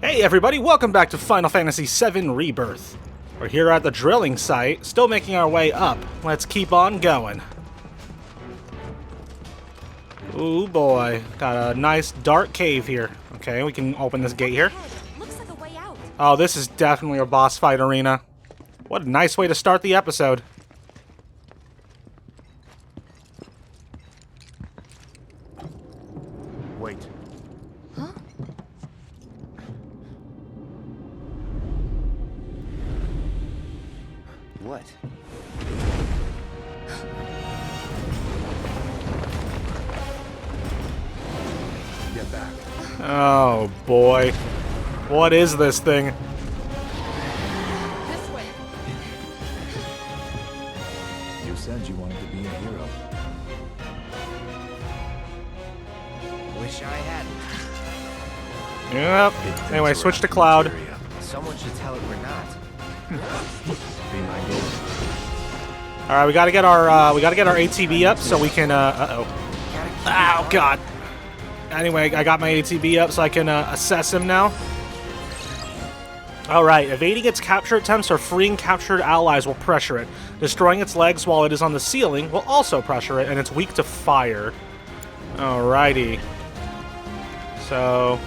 Hey everybody, welcome back to Final Fantasy VII Rebirth. We're here at the drilling site, still making our way up. Let's keep on going. Ooh boy, got a nice dark cave here. Okay, we can open this gate here. Looks like a way out. Oh, this is definitely a boss fight arena. What a nice way to start the episode. Wait. Huh? What? Get back. Oh boy. What is this thing? This way. You said you wanted to be a hero. Wish I hadn't. Yep. Anyway, switch to Cloud. Someone should tell it we're not. Be my guest. All right, we gotta get our ATB up so we can. Oh God. Anyway, I got my ATB up so I can assess him now. All right, evading its capture attempts or freeing captured allies will pressure it. Destroying its legs while it is on the ceiling will also pressure it, and it's weak to fire. Alrighty. So,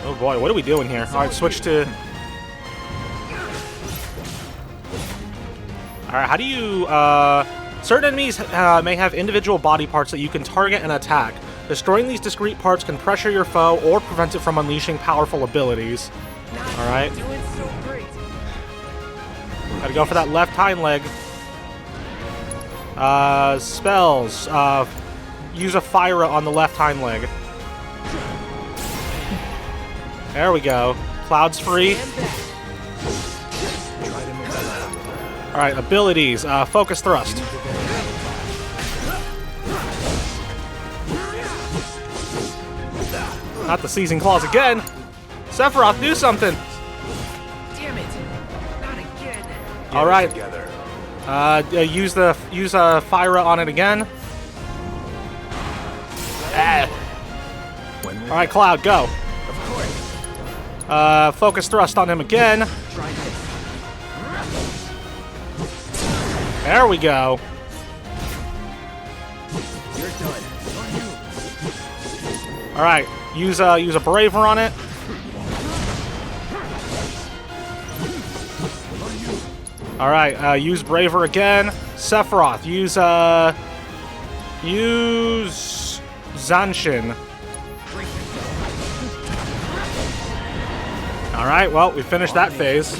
oh boy, what are we doing here? All right, switch to. Alright, how do you, certain enemies may have individual body parts that you can target and attack. Destroying these discrete parts can pressure your foe or prevent it from unleashing powerful abilities. Alright. Gotta go for that left hind leg. Spells. Use a Fyra on the left hind leg. There we go. Cloud's free. Alright, abilities. Focus thrust. Not the seizing claws again. Sephiroth, do something. Damn it! Not again. Alright. Use Fyra on it again. Alright, Cloud, go. Focus thrust on him again. There we go. You're done. All right, use a braver on it. All right, use braver again. Sephiroth, use Zanshin. All right, well, we finished that phase.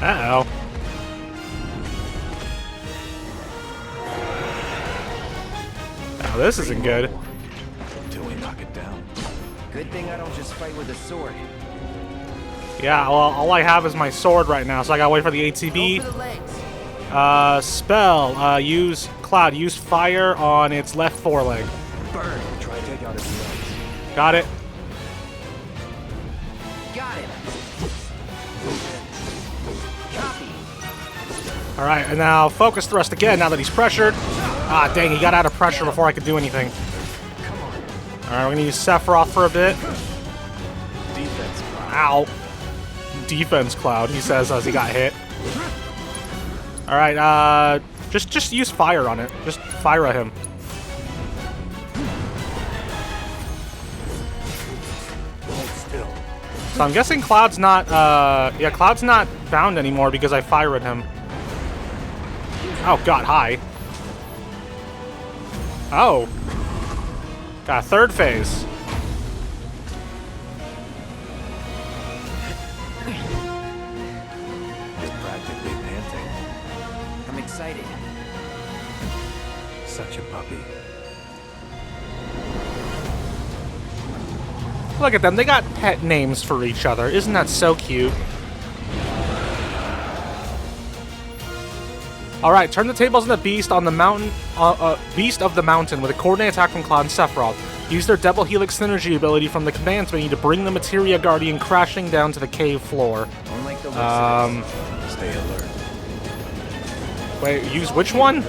Uh-oh. Now this isn't good. Until we knock it down. Good thing I don't just fight with a sword. Yeah, well, all I have is my sword right now, so I gotta wait for the ATB. Go for the legs. Spell. Use Cloud. Use fire on its left foreleg. Burn. Try to take out its legs. Got it. Got it. Copy. All right, and now focus thrust again. Now that he's pressured. Ah, dang! He got out of pressure before I could do anything. Come on. All right, we're gonna use Sephiroth for a bit. Defense. Ow. Defense Cloud, he says as he got hit. All right, just use fire on it. Just fire him. Hold still. So I'm guessing Cloud's not, yeah, Cloud's not bound anymore because I fired him. Oh God, hi. Oh. Got a third phase. Practically panting. I'm excited. Such a puppy. Look at them, they got pet names for each other. Isn't that so cute? Alright, turn the tables on the beast on the mountain, beast of the mountain with a coordinated attack from Cloud and Sephiroth. Use their double helix synergy ability from the commands menu to bring the Materia Guardian crashing down to the cave floor. Don't like the looks of this. Stay alert. Wait, use which one?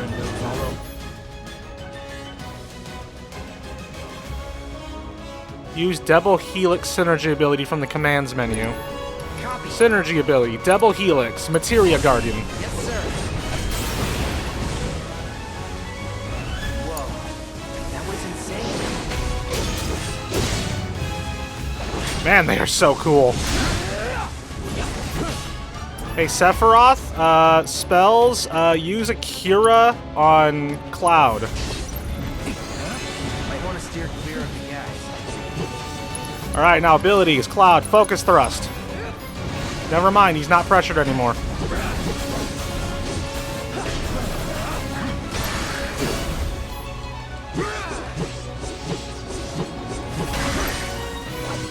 Use double helix synergy ability from the commands menu. Copy. Synergy ability, double helix, Materia Guardian. Yes, sir. Whoa. That was insane. Man, they are so cool. Hey, Sephiroth, spells, use a Cura on Cloud. Might want to steer clear of the gas. Alright, now abilities, Cloud, focus thrust. Never mind, he's not pressured anymore.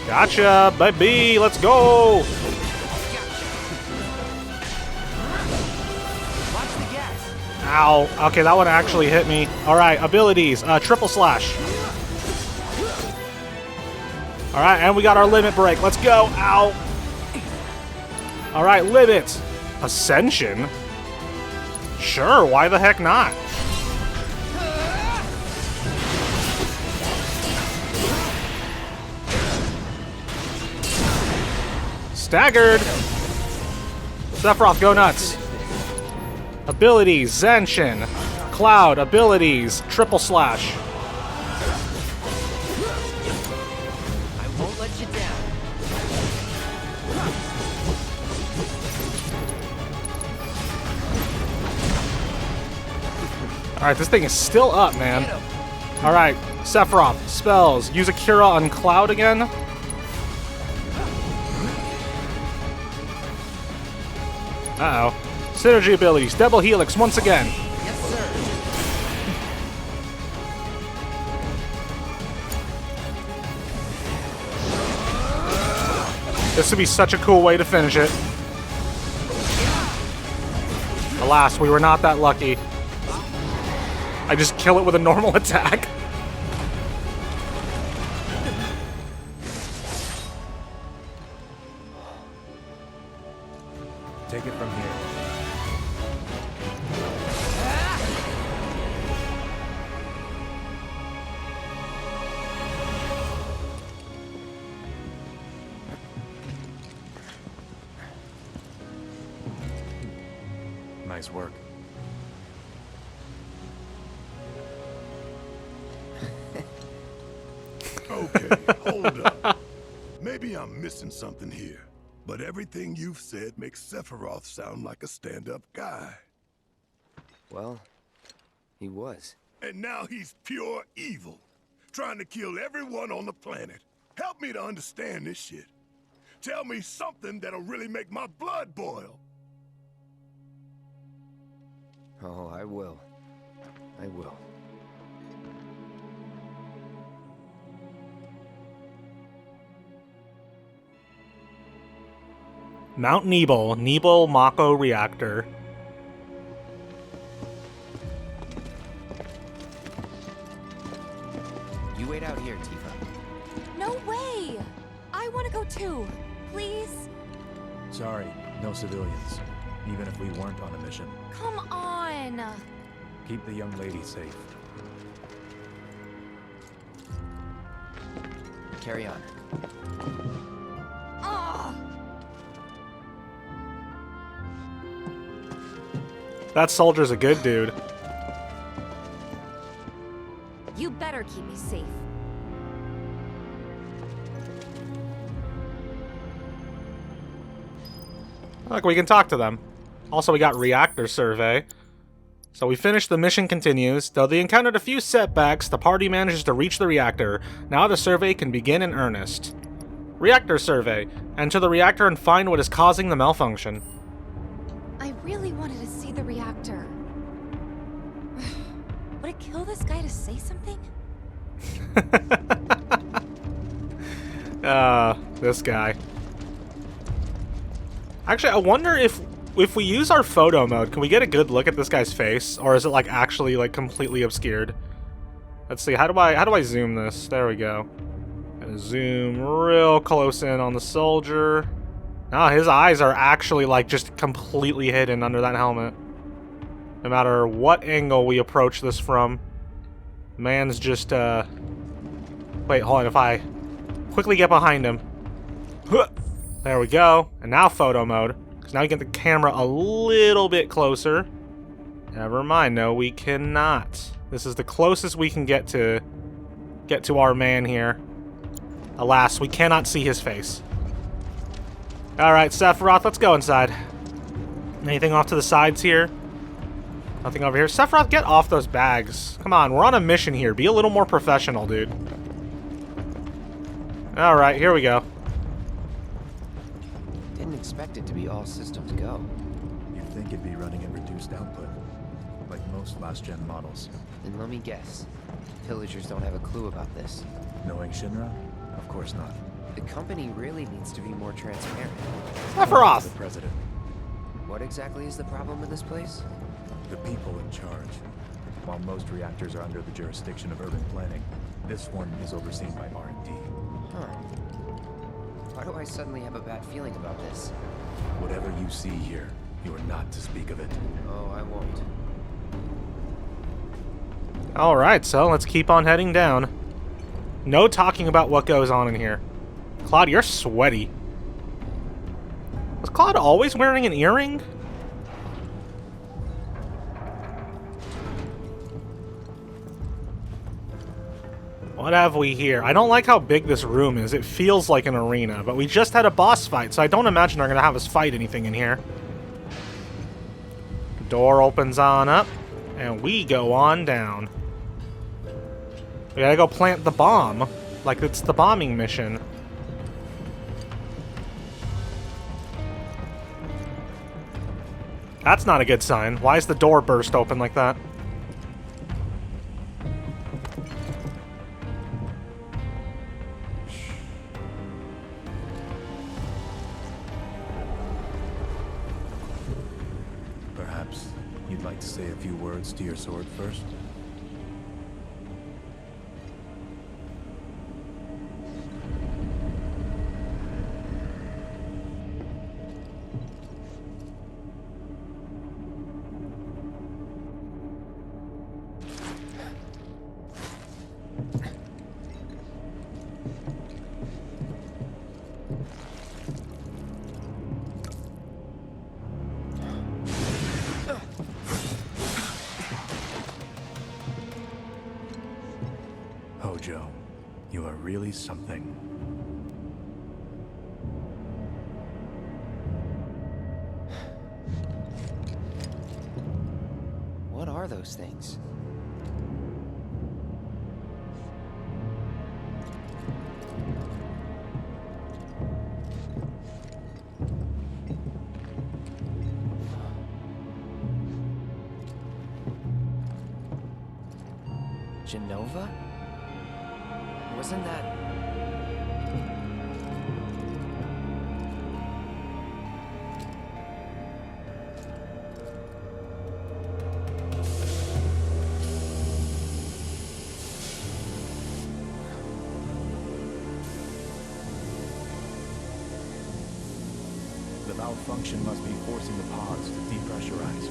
Gotcha, baby, let's go! Watch the gas. Ow. Okay, that one actually hit me. Alright, abilities. Triple slash. Alright, and we got our limit break. Let's go. Ow. Alright, limit. Ascension? Sure, why the heck not? Staggered. Sephiroth, go nuts. Abilities, Zenshin. Cloud, abilities, triple slash. I won't let you down. Alright, this thing is still up, man. Alright, Sephiroth, spells. Use a Cura on Cloud again. Uh-oh. Synergy abilities, double helix once again. Yes, sir. This would be such a cool way to finish it. Alas, we were not that lucky. I just kill it with a normal attack. Take it from here. Nice work. Okay, hold up. Maybe I'm missing something here, but everything you've said makes Sephiroth sound like a stand-up guy. Well, he was. And now he's pure evil, trying to kill everyone on the planet. Help me to understand this shit. Tell me something that'll really make my blood boil. Oh, I will. I will. Mount Nibel, Nibel Mako reactor. You wait out here, Tifa. No way! I want to go too. Please? Sorry, no civilians. Even if we weren't on a mission. Come on! Keep the young lady safe. Carry on. Ugh! That soldier's a good dude. You better keep me safe. Look, we can talk to them. Also, we got reactor survey. So we finished the mission continues. Though they encountered a few setbacks, the party manages to reach the reactor. Now the survey can begin in earnest. Reactor survey. Enter the reactor and find what is causing the malfunction. I really wanted to see the reactor. Would it kill this guy to say something? This guy. Actually, I wonder if we use our photo mode, can we get a good look at this guy's face? Or is it, like, actually, like, completely obscured? Let's see. How do I zoom this? There we go. Gonna zoom real close in on the soldier. Now his eyes are actually like just completely hidden under that helmet. No matter what angle we approach this from, man's just wait, hold on. If I quickly get behind him, there we go. And now photo mode, because now you get the camera a little bit closer. Never mind. No, we cannot. This is the closest we can get to our man here. Alas, we cannot see his face. Alright, Sephiroth, let's go inside. Anything off to the sides here? Nothing over here. Sephiroth, get off those bags. Come on, we're on a mission here. Be a little more professional, dude. Alright, here we go. Didn't expect it to be all systems go. You'd think it'd be running at reduced output, like most last-gen models. Then let me guess. Pillagers don't have a clue about this. Knowing Shinra? Of course not. The company really needs to be more transparent. Sephiroth! The president. What exactly is the problem with this place? The people in charge. While most reactors are under the jurisdiction of urban planning, this one is overseen by R&D. Huh. Why do I suddenly have a bad feeling about this? Whatever you see here, you are not to speak of it. Oh, I won't. Alright, so let's keep on heading down. No talking about what goes on in here. Cloud, you're sweaty. Was Cloud always wearing an earring? What have we here? I don't like how big this room is. It feels like an arena, but we just had a boss fight, so I don't imagine they're going to have us fight anything in here. Door opens on up, and we go on down. We gotta go plant the bomb, like it's the bombing mission. That's not a good sign. Why is the door burst open like that? Perhaps you'd like to say a few words to your sword first? Hojo, you are really something. What are those things? Genova? Wasn't that... The malfunction must be forcing the pods to depressurize.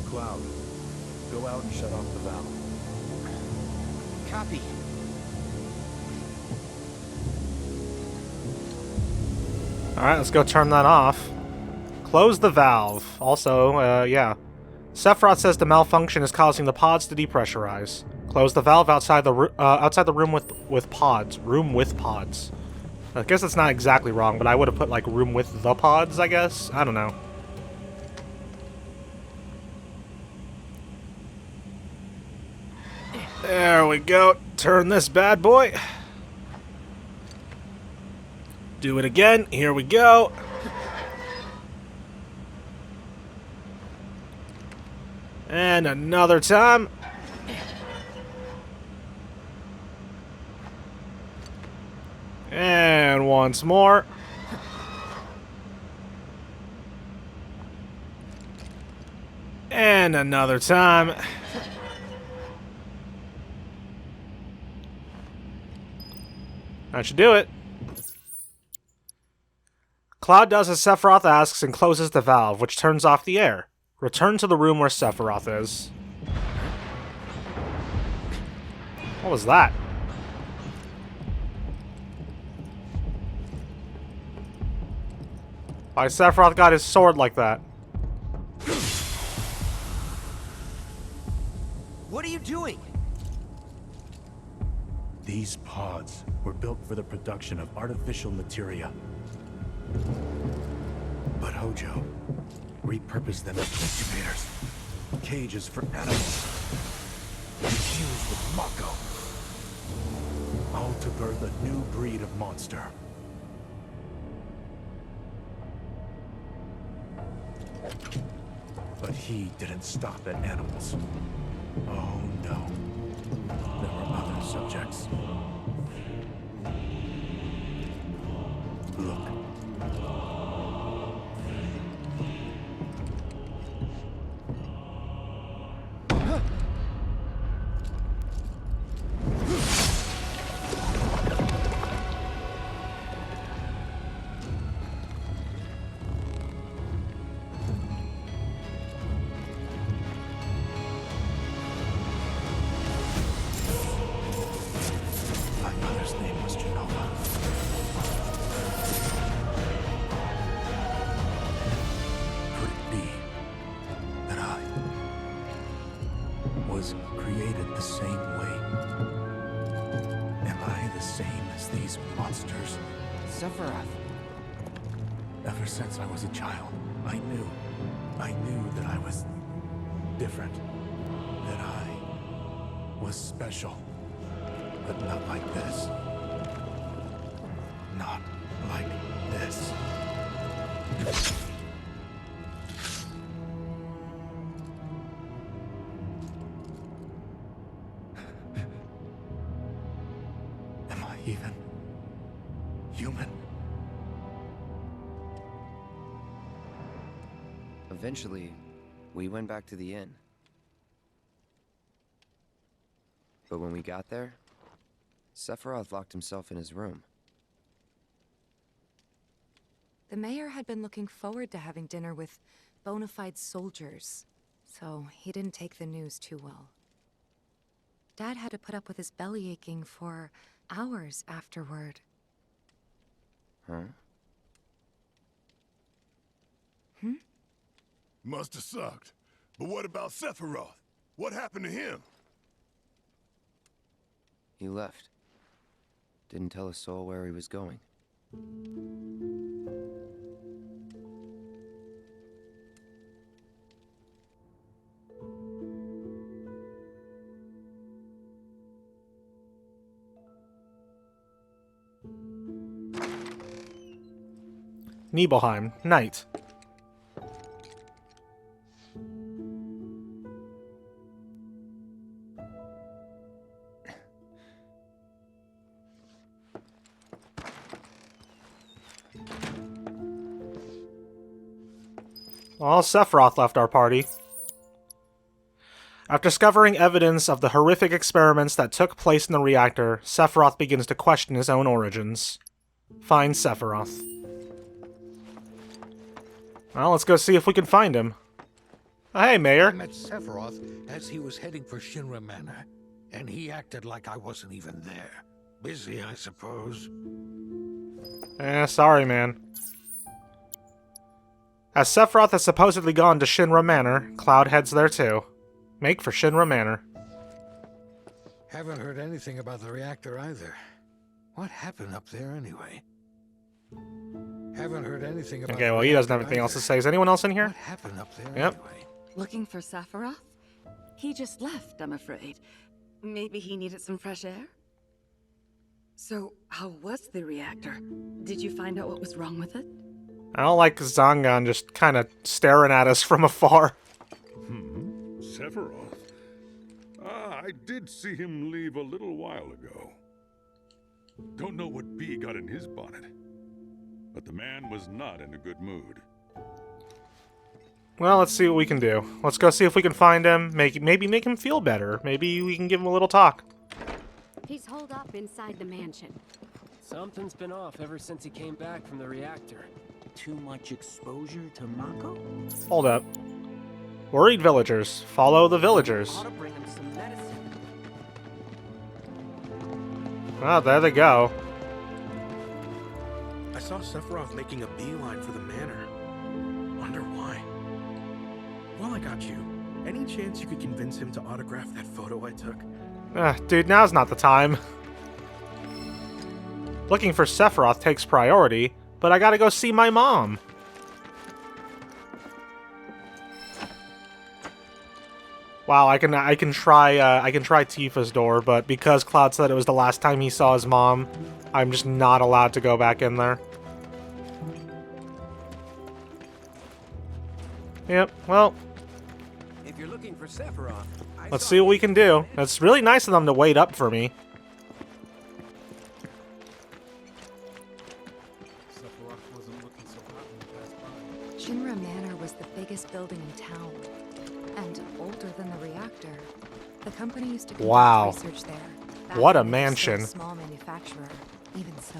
Cloud, go out and shut off the valve. Copy. Alright, let's go turn that off. Close the valve. Also, yeah. Sephiroth says the malfunction is causing the pods to depressurize. Close the valve outside the room with pods. Room with pods. I guess that's not exactly wrong, but I would have put like room with the pods, I guess. I don't know. There we go. Turn this bad boy. Do it again. Here we go. And another time. And once more. And another time. That should do it. Cloud does as Sephiroth asks and closes the valve, which turns off the air. Return to the room where Sephiroth is. What was that? Why Sephiroth got his sword like that? What are you doing? These pods were built for the production of artificial materia. But Hojo repurposed them as incubators, cages for animals, infused with Mako, all to birth a new breed of monster. But he didn't stop at animals. Oh no. There were other subjects. Look. Created the same way. Am I the same as these monsters? Sephiroth. Ever since I was a child, I knew that I was different. That I was special. But not like this. Not like this. Even human. Eventually, we went back to the inn. But when we got there, Sephiroth locked himself in his room. The mayor had been looking forward to having dinner with bona fide soldiers, so he didn't take the news too well. Dad had to put up with his belly aching for hours afterward. Huh? Must have sucked. But what about Sephiroth? What happened to him? He left. Didn't tell a soul where he was going. Nibelheim, night. Well, Sephiroth left our party. After discovering evidence of the horrific experiments that took place in the reactor, Sephiroth begins to question his own origins. Find Sephiroth. Well, let's go see if we can find him. Oh, hey, Mayor. I met Sephiroth as he was heading for Shinra Manor, and he acted like I wasn't even there. Busy, I suppose. Sorry, man. As Sephiroth has supposedly gone to Shinra Manor, Cloud heads there too. Make for Shinra Manor. Haven't heard anything about the reactor either. What happened up there anyway? Haven't heard anything about. Okay, well, he doesn't have anything else to say. Is anyone else in here? What happened up there Yep. anyway? Looking for Sephiroth? He just left, I'm afraid. Maybe he needed some fresh air? So, how was the reactor? Did you find out what was wrong with it? I don't like Zangan just kind of staring at us from afar. Sephiroth? I did see him leave a little while ago. Don't know what bee got in his bonnet, but the man was not in a good mood. Well, let's see what we can do. Let's go see if we can find him, maybe make him feel better. Maybe we can give him a little talk. He's holed up inside the mansion. Something's been off ever since he came back from the reactor. Too much exposure to Mako? Hold up. Worried villagers. Follow the villagers. Ought to bring him some medicine. Oh, there they go. I saw Sephiroth making a beeline for the manor. Wonder why. Well, I got you. Any chance you could convince him to autograph that photo I took? Dude, now's not the time. Looking for Sephiroth takes priority, but I gotta go see my mom. Wow, I can try Tifa's door, but because Cloud said it was the last time he saw his mom, I'm just not allowed to go back in there. Yep, well, If you're looking for Sephiroth, let's see what we can do. It's really nice of them to wait up for me. Shinra Manor was the biggest building in town, and older than the reactor. The company used to conduct research there. back What a when they were still mansion. Small manufacturer. Even so,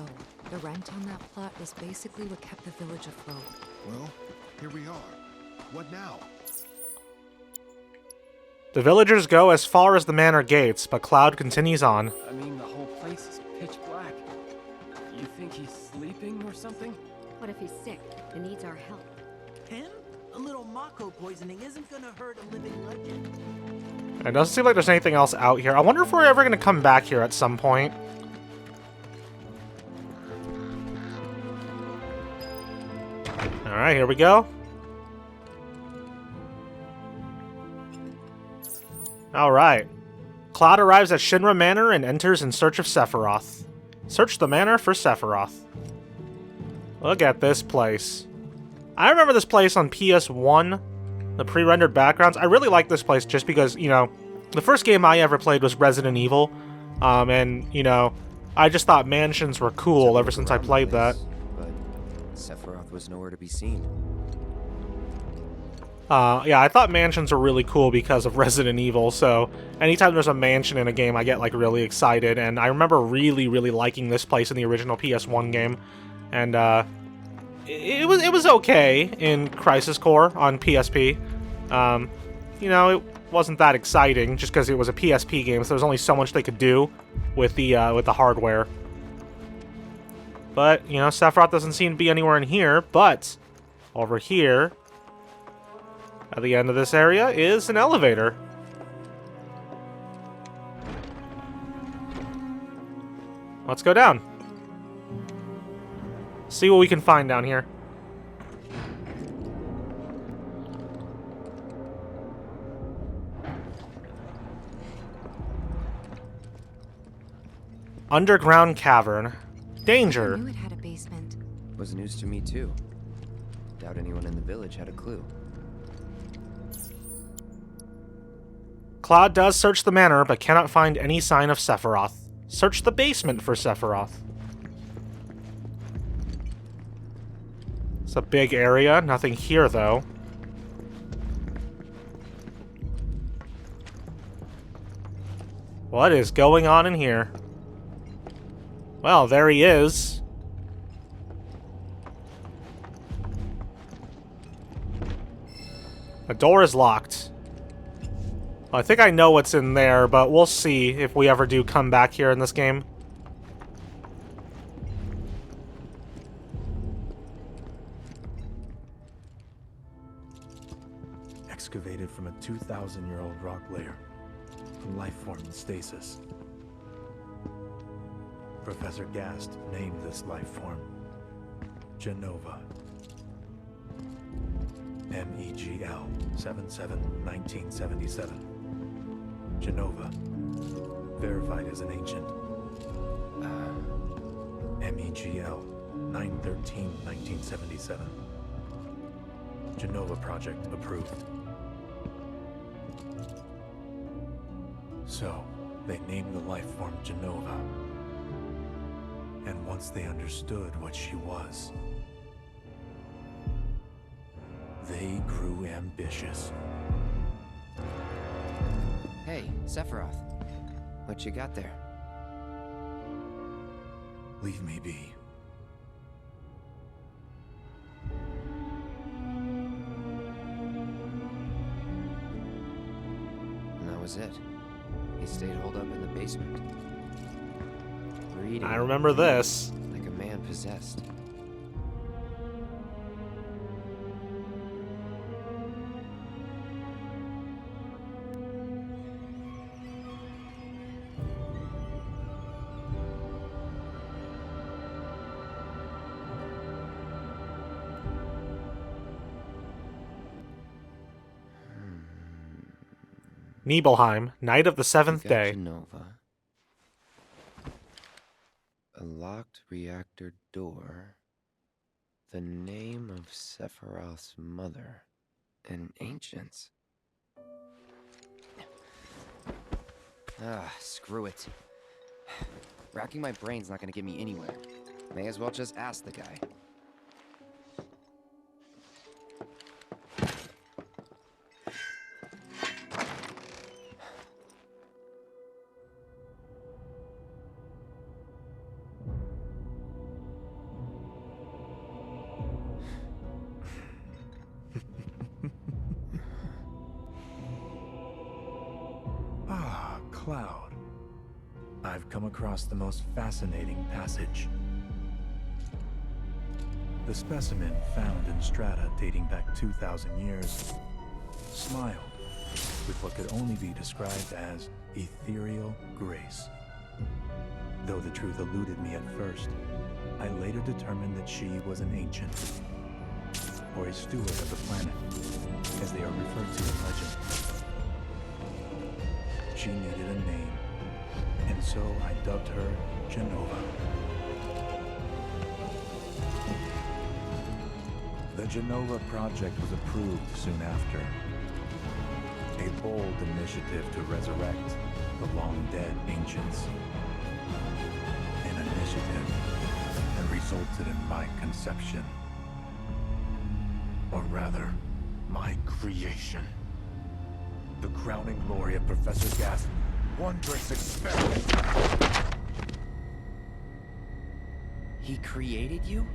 the rent on that plot was basically what kept the village afloat. Well, here we are. What now? The villagers go as far as the manor gates, but Cloud continues on. I mean, the whole place is pitch black. You think he's sleeping or something? What if he's sick and needs our help? Him? A little Mako poisoning isn't gonna hurt a living legend. It doesn't seem like there's anything else out here. I wonder if we're ever going to come back here at some point. Alright, here we go. Alright. Cloud arrives at Shinra Manor and enters in search of Sephiroth. Search the manor for Sephiroth. Look at this place. I remember this place on PS1. The pre-rendered backgrounds. I really like this place just because, you know, the first game I ever played was Resident Evil. And, you know, I just thought mansions were cool ever since I played that. But Sephiroth was nowhere to be seen. Yeah, I thought mansions were really cool because of Resident Evil, so anytime there's a mansion in a game, I get, like, really excited. And I remember really, really liking this place in the original PS1 game. And, it was okay in Crisis Core on PSP. You know, it wasn't that exciting just because it was a PSP game, so there was only so much they could do with the hardware. But you know, Sephiroth doesn't seem to be anywhere in here. But over here, at the end of this area, is an elevator. Let's go down. See what we can find down here. Underground cavern. Danger. I knew it had a basement. Was news to me too. Doubt anyone in the village had a clue. Cloud does search the manor, but cannot find any sign of Sephiroth. Search the basement for Sephiroth. It's a big area. Nothing here, though. What is going on in here? Well, there he is. The door is locked. Well, I think I know what's in there, but we'll see if we ever do come back here in this game. Excavated from a 2,000-year-old rock layer. From life form in stasis. Professor Gast named this life form Genova. MEGL 77-1977. Genova. Verified as an ancient. MEGL 9/13/1977. Genova project approved. So, they named the life form Genova. And once they understood what she was, they grew ambitious. Hey, Sephiroth. What you got there? Leave me be. And that was it. He stayed holed up in the basement. Reading. I remember this. Like a man possessed. Nibelheim, night of the seventh day. Nova. A locked reactor door. The name of Sephiroth's mother. And ancients. Screw it. Racking my brain's not gonna get me anywhere. May as well just ask the guy. Cloud. I've come across the most fascinating passage. The specimen found in strata dating back 2,000 years smiled with what could only be described as ethereal grace. Though the truth eluded me at first, I later determined that she was an ancient, or a steward of the planet, as they are referred to in legend. She needed a name, and so I dubbed her Genova. The Genova project was approved soon after. A bold initiative to resurrect the long-dead ancients. An initiative that resulted in my conception. Or rather, my creation. The crowning glory of Professor Gas' wondrous experiment. He created you?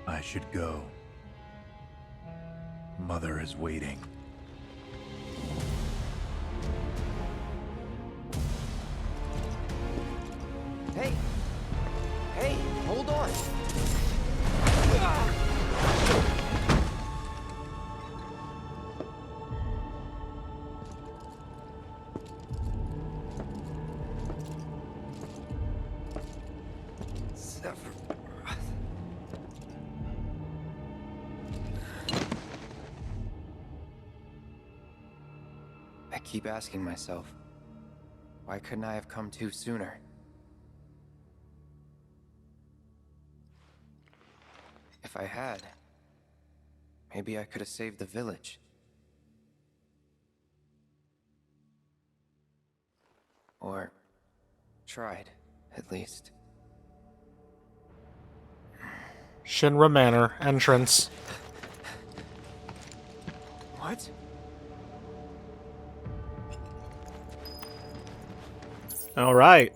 I should go. Mother is waiting. Hey! Hey, hold on! I keep asking myself, why couldn't I have come to sooner? If I had, maybe I could have saved the village. Or tried, at least. Shinra Manor, entrance. What? Alright.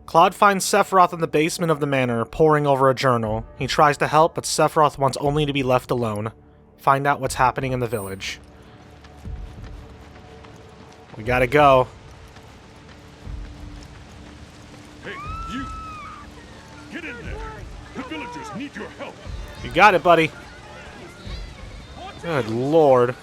Cloud finds Sephiroth in the basement of the manor, poring over a journal. He tries to help, but Sephiroth wants only to be left alone. Find out what's happening in the village. We gotta go. Hey, you! Get in there! The villagers need your help! You got it, buddy. Good lord.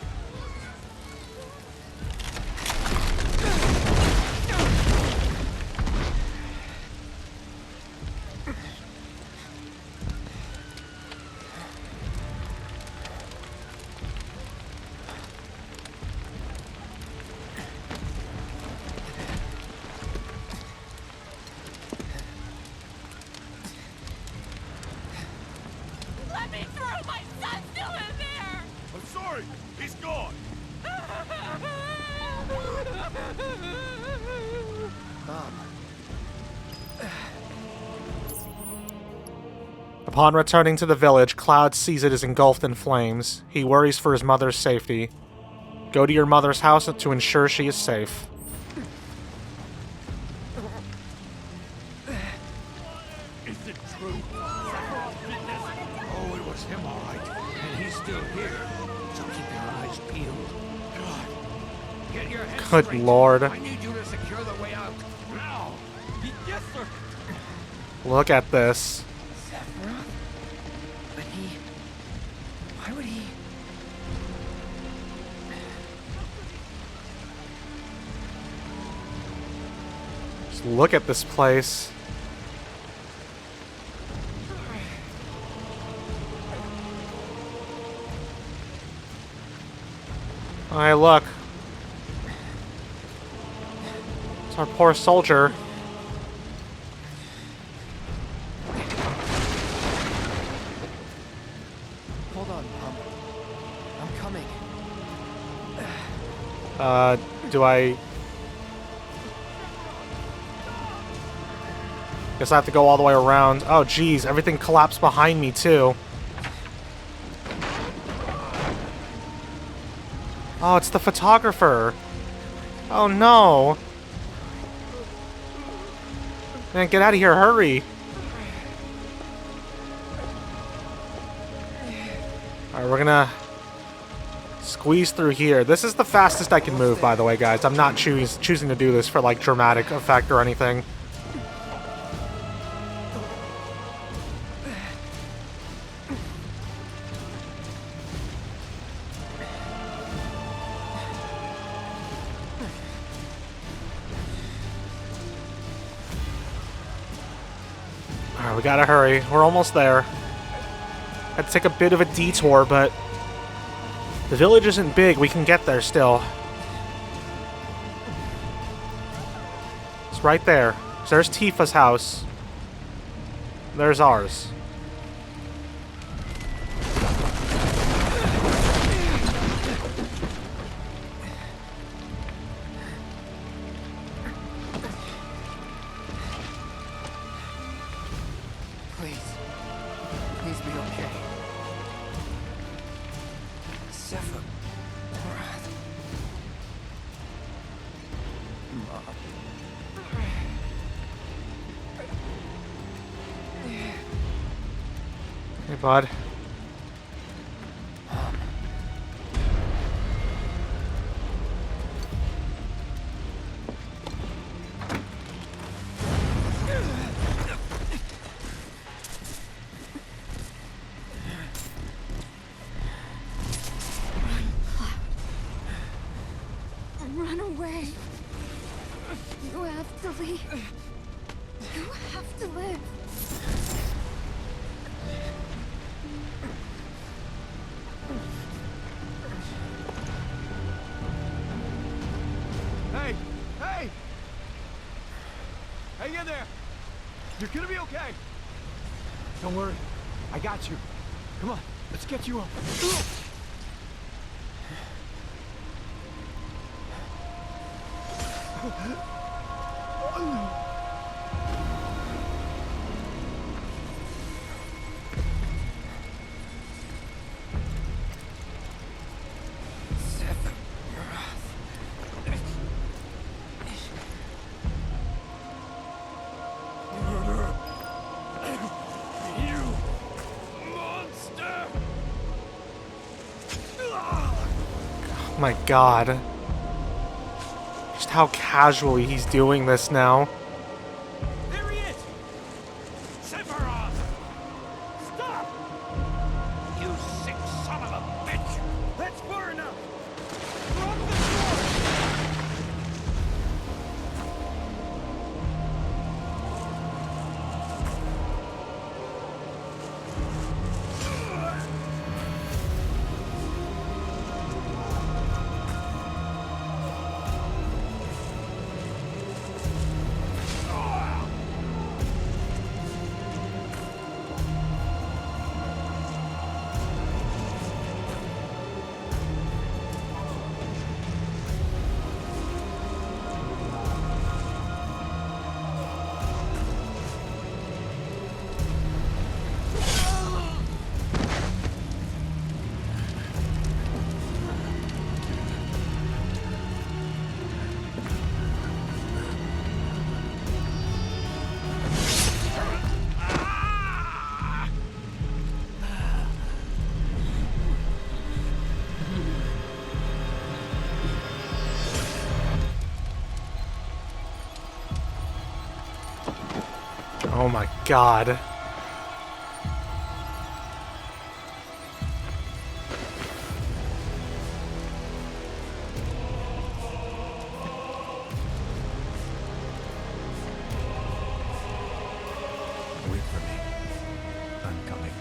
Upon returning to the village, Cloud sees it is engulfed in flames. He worries for his mother's safety. Go to your mother's house to ensure she is safe. Is it true? Oh, it was him, all right. And he's still here. So keep your eyes peeled. God. Get your head Good straight. lord. I need you to secure the way out. Now. Yes, sir. Look at this. Sephiroth? But why would he... Just look at this place. Hey, look. It's our poor soldier. Hold on, I'm coming. Do I... Guess I have to go all the way around. Oh, geez, everything collapsed behind me, too. Oh, it's the photographer. Oh, no. Man, get out of here, hurry. Alright, we're gonna squeeze through here. This is the fastest I can move, by the way, guys. I'm not choosing to do this for, like, dramatic effect or anything. Alright, we gotta hurry. We're almost there. Had to take a bit of a detour, but the village isn't big. We can get there still. It's right there. So there's Tifa's house. There's ours. Please be okay. Sephiroth. Mom. Hey, bud. Run away. You have to leave. You have to live. Hey! Hey! Hang in there! You're gonna be okay! Don't worry. I got you. Come on, let's get you up. Oh my god. Just how casually he's doing this now. There he is! Sephiroth! Stop! You sick son of a bitch! That's far enough! Drop the Oh my god. Wait for me. I'm coming.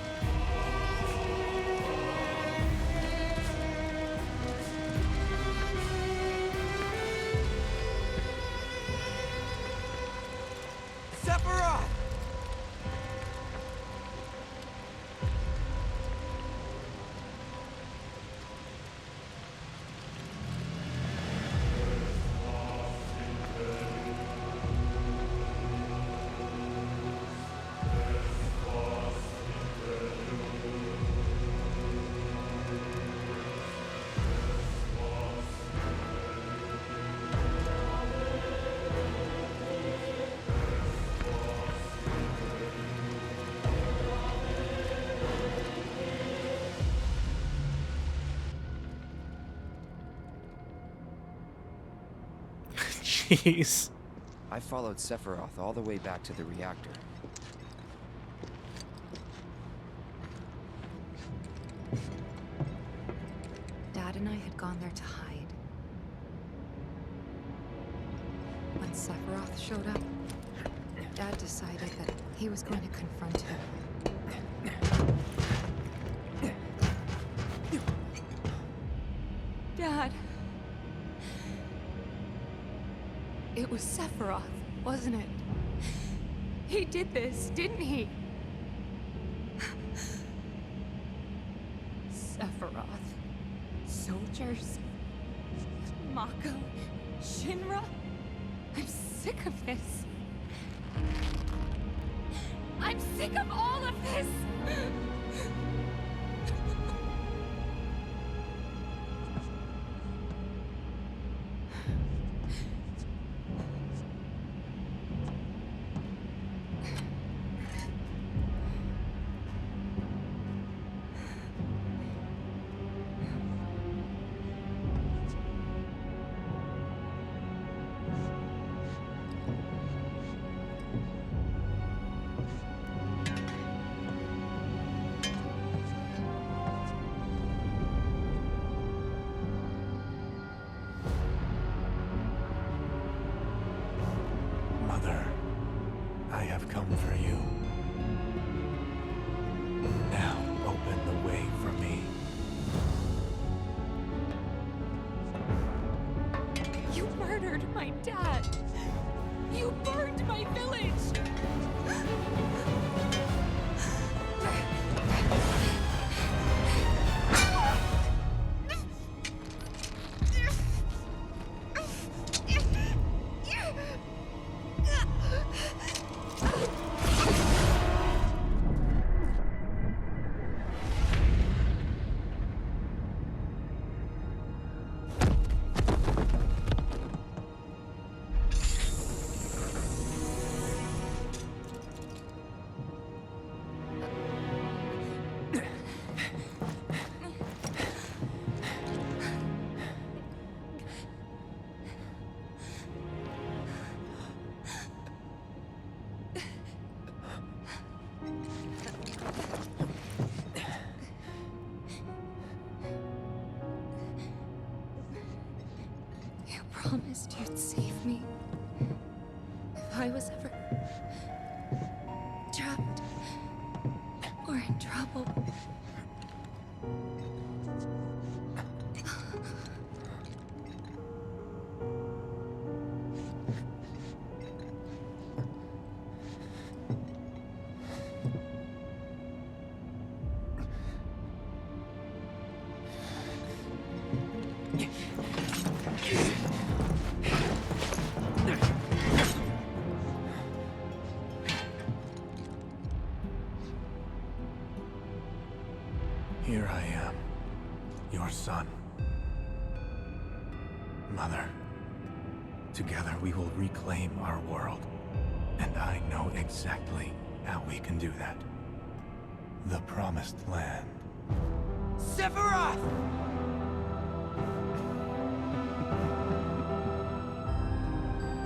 Sephiroth! Jeez. I followed Sephiroth all the way back to the reactor. Dad and I had gone there to hide. When Sephiroth showed up, Dad decided that he was going to confront him. Dad! It was Sephiroth, wasn't it? He did this, didn't he? Sephiroth. Soldiers. Mako. Shinra. I'm sick of this. I'm sick of all of this! Mother, I have come for you. Now open the way for me. You murdered my dad! You burned my village! Promised you'd save me if I was ever trapped or in trouble. Here I am, your son. Mother, together we will reclaim our world. And I know exactly how we can do that. The Promised Land. Sephiroth!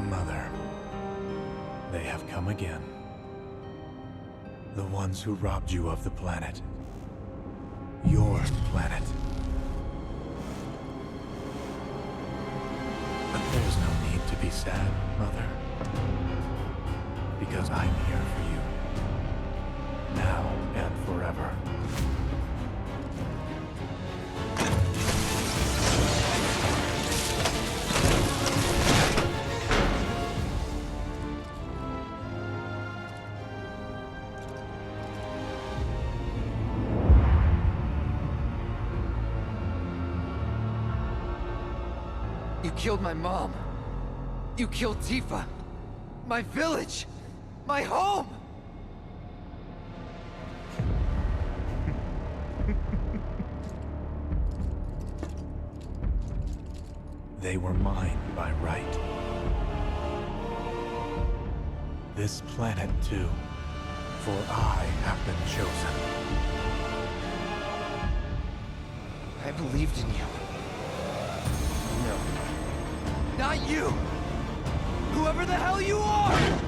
Mother, they have come again. The ones who robbed you of the planet. Your planet. But there's no need to be sad, Mother. Because I'm here for you. Now and forever. You killed my mom. You killed Tifa. My village. My home. They were mine by right. This planet too, for I have been chosen. I believed in you. No. Not you! Whoever the hell you are!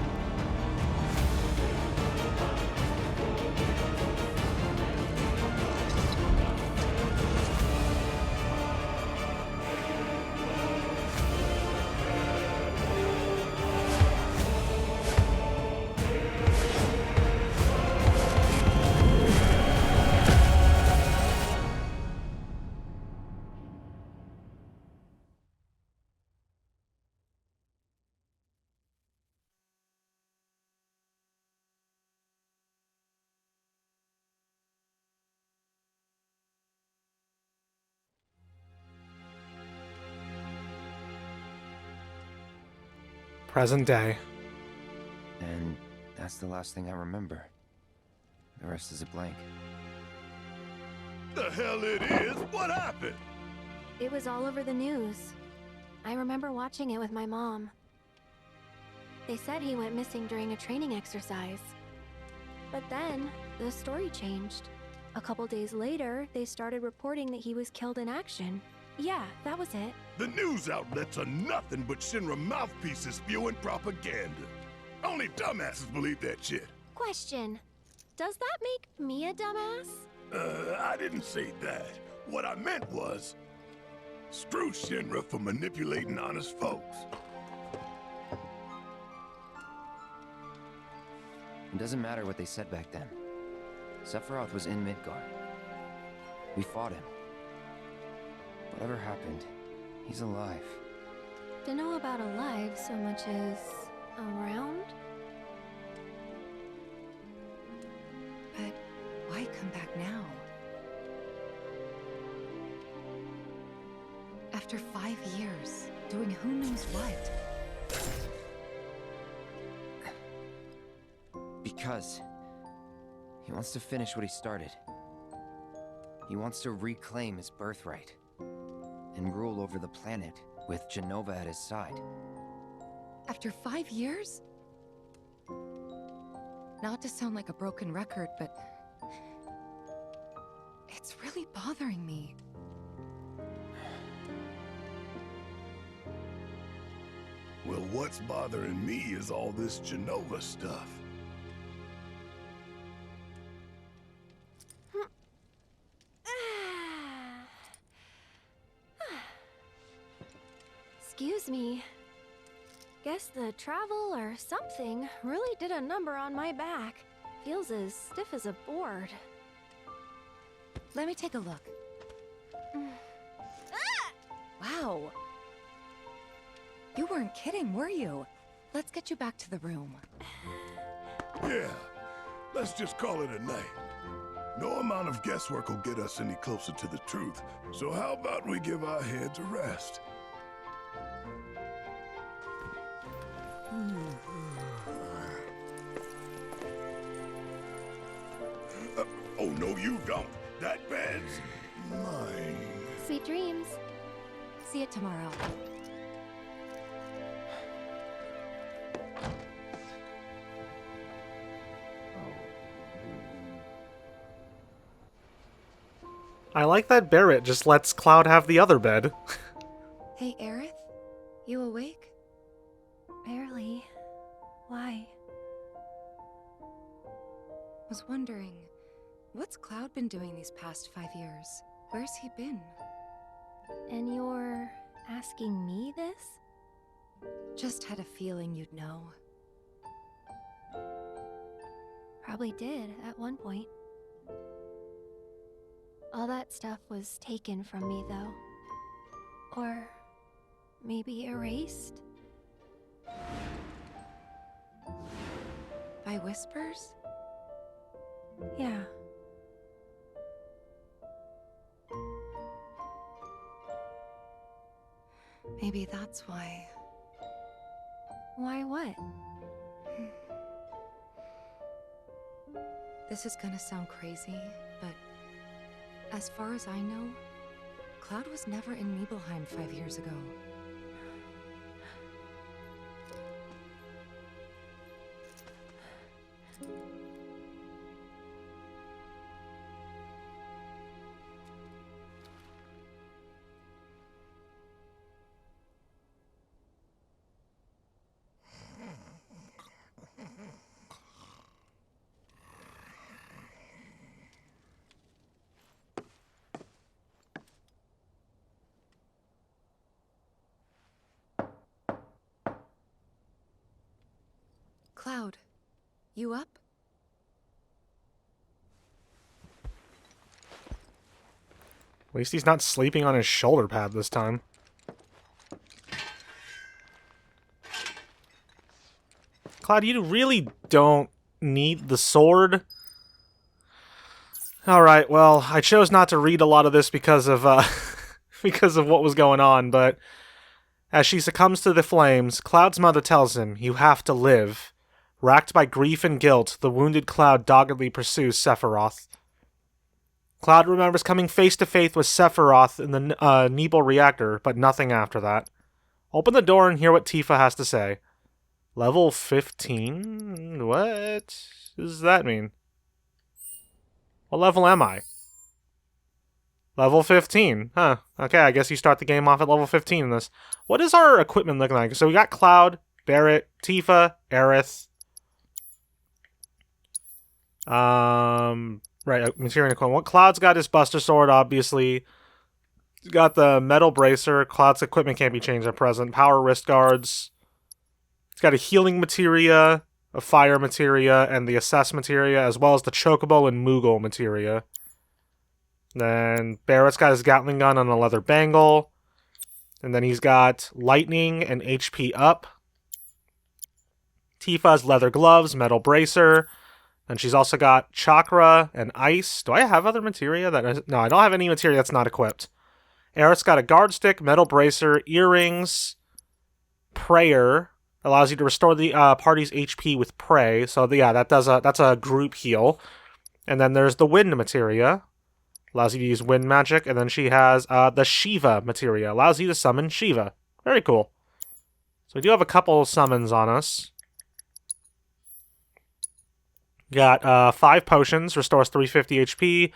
Present day. And that's the last thing I remember. The rest is a blank. The hell it is? What happened? It was all over the news. I remember watching it with my mom. They said he went missing during a training exercise. But then, the story changed. A couple days later, they started reporting that he was killed in action. Yeah, that was it. The news outlets are nothing but Shinra mouthpieces spewing propaganda. Only dumbasses believe that shit. Question. Does that make me a dumbass? I didn't say that. What I meant was, screw Shinra for manipulating honest folks. It doesn't matter what they said back then. Sephiroth was in Midgard. We fought him. Whatever happened, he's alive. To know about alive so much as around? But why come back now? After 5 years, doing who knows what? Because he wants to finish what he started. He wants to reclaim his birthright and rule over the planet with Jenova at his side. After 5 years? Not to sound like a broken record, but it's really bothering me. Well, what's bothering me is all this Jenova stuff. Excuse me. Guess the travel or something really did a number on my back. Feels as stiff as a board. Let me take a look. Wow. You weren't kidding, were you? Let's get you back to the room. Yeah, let's just call it a night. No amount of guesswork will get us any closer to the truth. So how about we give our heads a rest? Oh, no, you don't. That bed's mine. Sweet dreams. See you tomorrow. I like that Barrett just lets Cloud have the other bed. Hey, Aerith? You awake? Barely. Why? Was wondering, what's Cloud been doing these past 5 years? Where's he been? And you're asking me this? Just had a feeling you'd know. Probably did at one point. All that stuff was taken from me, though. Or maybe erased? By whispers? Yeah. Maybe that's why. Why what? This is gonna sound crazy, but as far as I know, Cloud was never in Nibelheim 5 years ago. Cloud, you up? At least he's not sleeping on his shoulder pad this time. Cloud, you really don't need the sword. Alright, well, I chose not to read a lot of this because of, because of what was going on, but as she succumbs to the flames, Cloud's mother tells him, "You have to live." Racked by grief and guilt, the wounded Cloud doggedly pursues Sephiroth. Cloud remembers coming face to face with Sephiroth in the Nibel reactor, but nothing after that. Open the door and hear what Tifa has to say. Level 15? What does that mean? What level am I? Level 15. Huh. Okay, I guess you start the game off at level 15 in this. What is our equipment looking like? So we got Cloud, Barret, Tifa, Aerith. Right, material equipment. What Cloud's got his Buster Sword, obviously. He's got the metal bracer. Cloud's equipment can't be changed at present. Power wrist guards. He's got a healing materia, a fire materia, and the assess materia, as well as the chocobo and Moogle materia. Then Barrett's got his Gatling gun on a leather bangle. And then he's got lightning and HP up. Tifa's leather gloves, metal bracer. And she's also got chakra and ice. Do I have other materia? No, I don't have any materia that's not equipped. Aerith's got a guard stick, metal bracer, earrings, prayer. Allows you to restore the party's HP with pray. So yeah, that's a group heal. And then there's the wind materia. Allows you to use wind magic. And then she has the Shiva materia. Allows you to summon Shiva. Very cool. So we do have a couple of summons on us. Got 5 potions, restores 350 HP,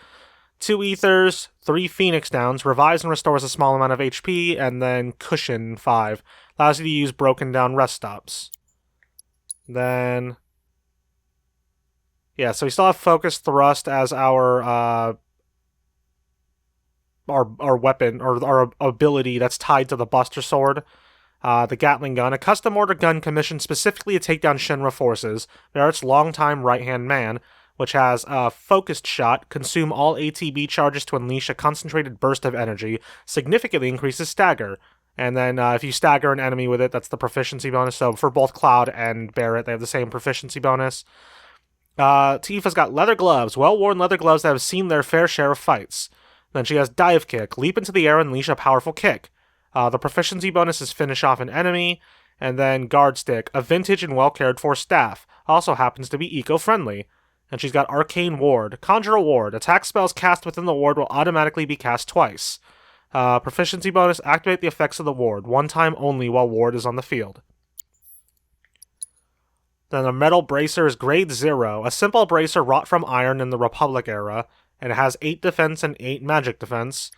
2 ethers, 3 phoenix downs, revives and restores a small amount of HP, and then cushion 5. Allows you to use broken down rest stops. Then, yeah, so we still have focus thrust as our weapon, or our ability that's tied to the Buster Sword. The Gatling gun, a custom order gun commissioned specifically to take down Shinra forces. Barrett's longtime right-hand man, which has a focused shot, consume all ATB charges to unleash a concentrated burst of energy, significantly increases stagger. And then if you stagger an enemy with it, that's the proficiency bonus. So for both Cloud and Barret, they have the same proficiency bonus. Tifa's got leather gloves, well-worn leather gloves that have seen their fair share of fights. Then she has dive kick, leap into the air and unleash a powerful kick. The proficiency bonus is finish off an enemy, and then guard stick, a vintage and well-cared-for staff, also happens to be eco-friendly. And she's got arcane ward, conjure a ward, attack spells cast within the ward will automatically be cast twice. Proficiency bonus, activate the effects of the ward, one time only while ward is on the field. Then the metal bracer is grade 0, a simple bracer wrought from iron in the Republic era, and it has 8 defense and 8 magic defense.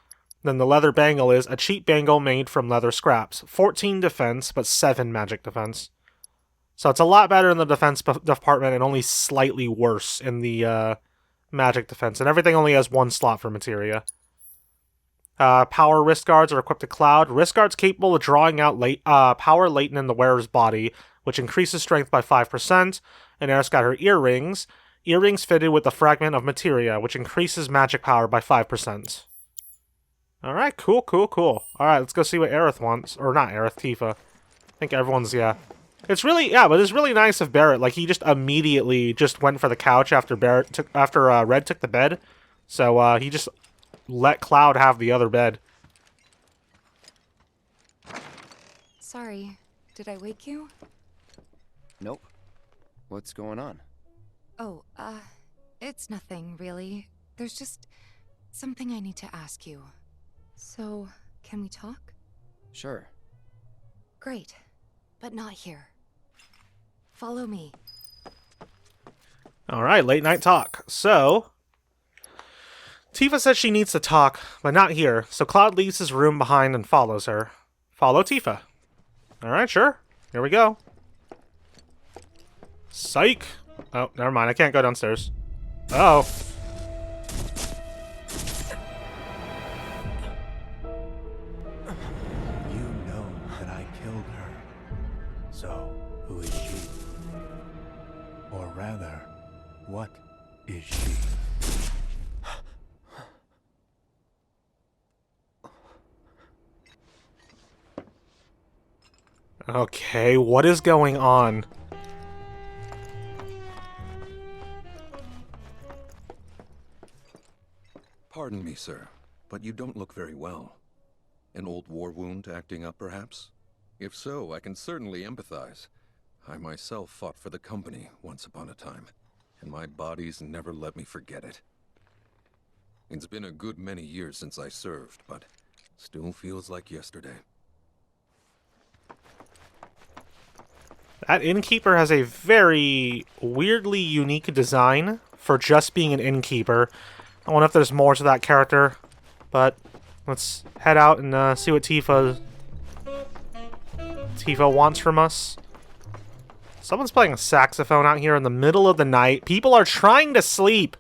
Then the leather bangle is a cheap bangle made from leather scraps. 14 defense, but 7 magic defense. So it's a lot better in the defense department and only slightly worse in the magic defense. And everything only has 1 slot for materia. Power wrist guards are equipped to Cloud. Wrist guards capable of drawing out power latent in the wearer's body, which increases strength by 5%. And Eris got her earrings. Earrings fitted with a fragment of materia, which increases magic power by 5%. Alright, cool. Alright, let's go see what Aerith wants. Or not Aerith, Tifa. I think everyone's, yeah. It's really, yeah, but it's really nice of Barrett. Like, he just immediately just went for the couch after Red took the bed. So, he just let Cloud have the other bed. Sorry, did I wake you? Nope. What's going on? Oh, it's nothing, really. There's just something I need to ask you. So, can we talk? Sure. Great, but not here. Follow me. Alright, late night talk. So, Tifa says she needs to talk, but not here, so Cloud leaves his room behind and follows her. Follow Tifa. Alright, sure. Here we go. Psych! Oh, never mind, I can't go downstairs. Uh-oh. You know that I killed her. So, who is she? Or rather, what is she? Okay, what is going on? Pardon me, sir, but you don't look very well. An old war wound acting up, perhaps? If so, I can certainly empathize. I myself fought for the company once upon a time, and my body's never let me forget it. It's been a good many years since I served, but still feels like yesterday. That innkeeper has a very weirdly unique design for just being an innkeeper. I wonder if there's more to that character, but let's head out and see what Tifa wants from us. Someone's playing a saxophone out here in the middle of the night. People are trying to sleep.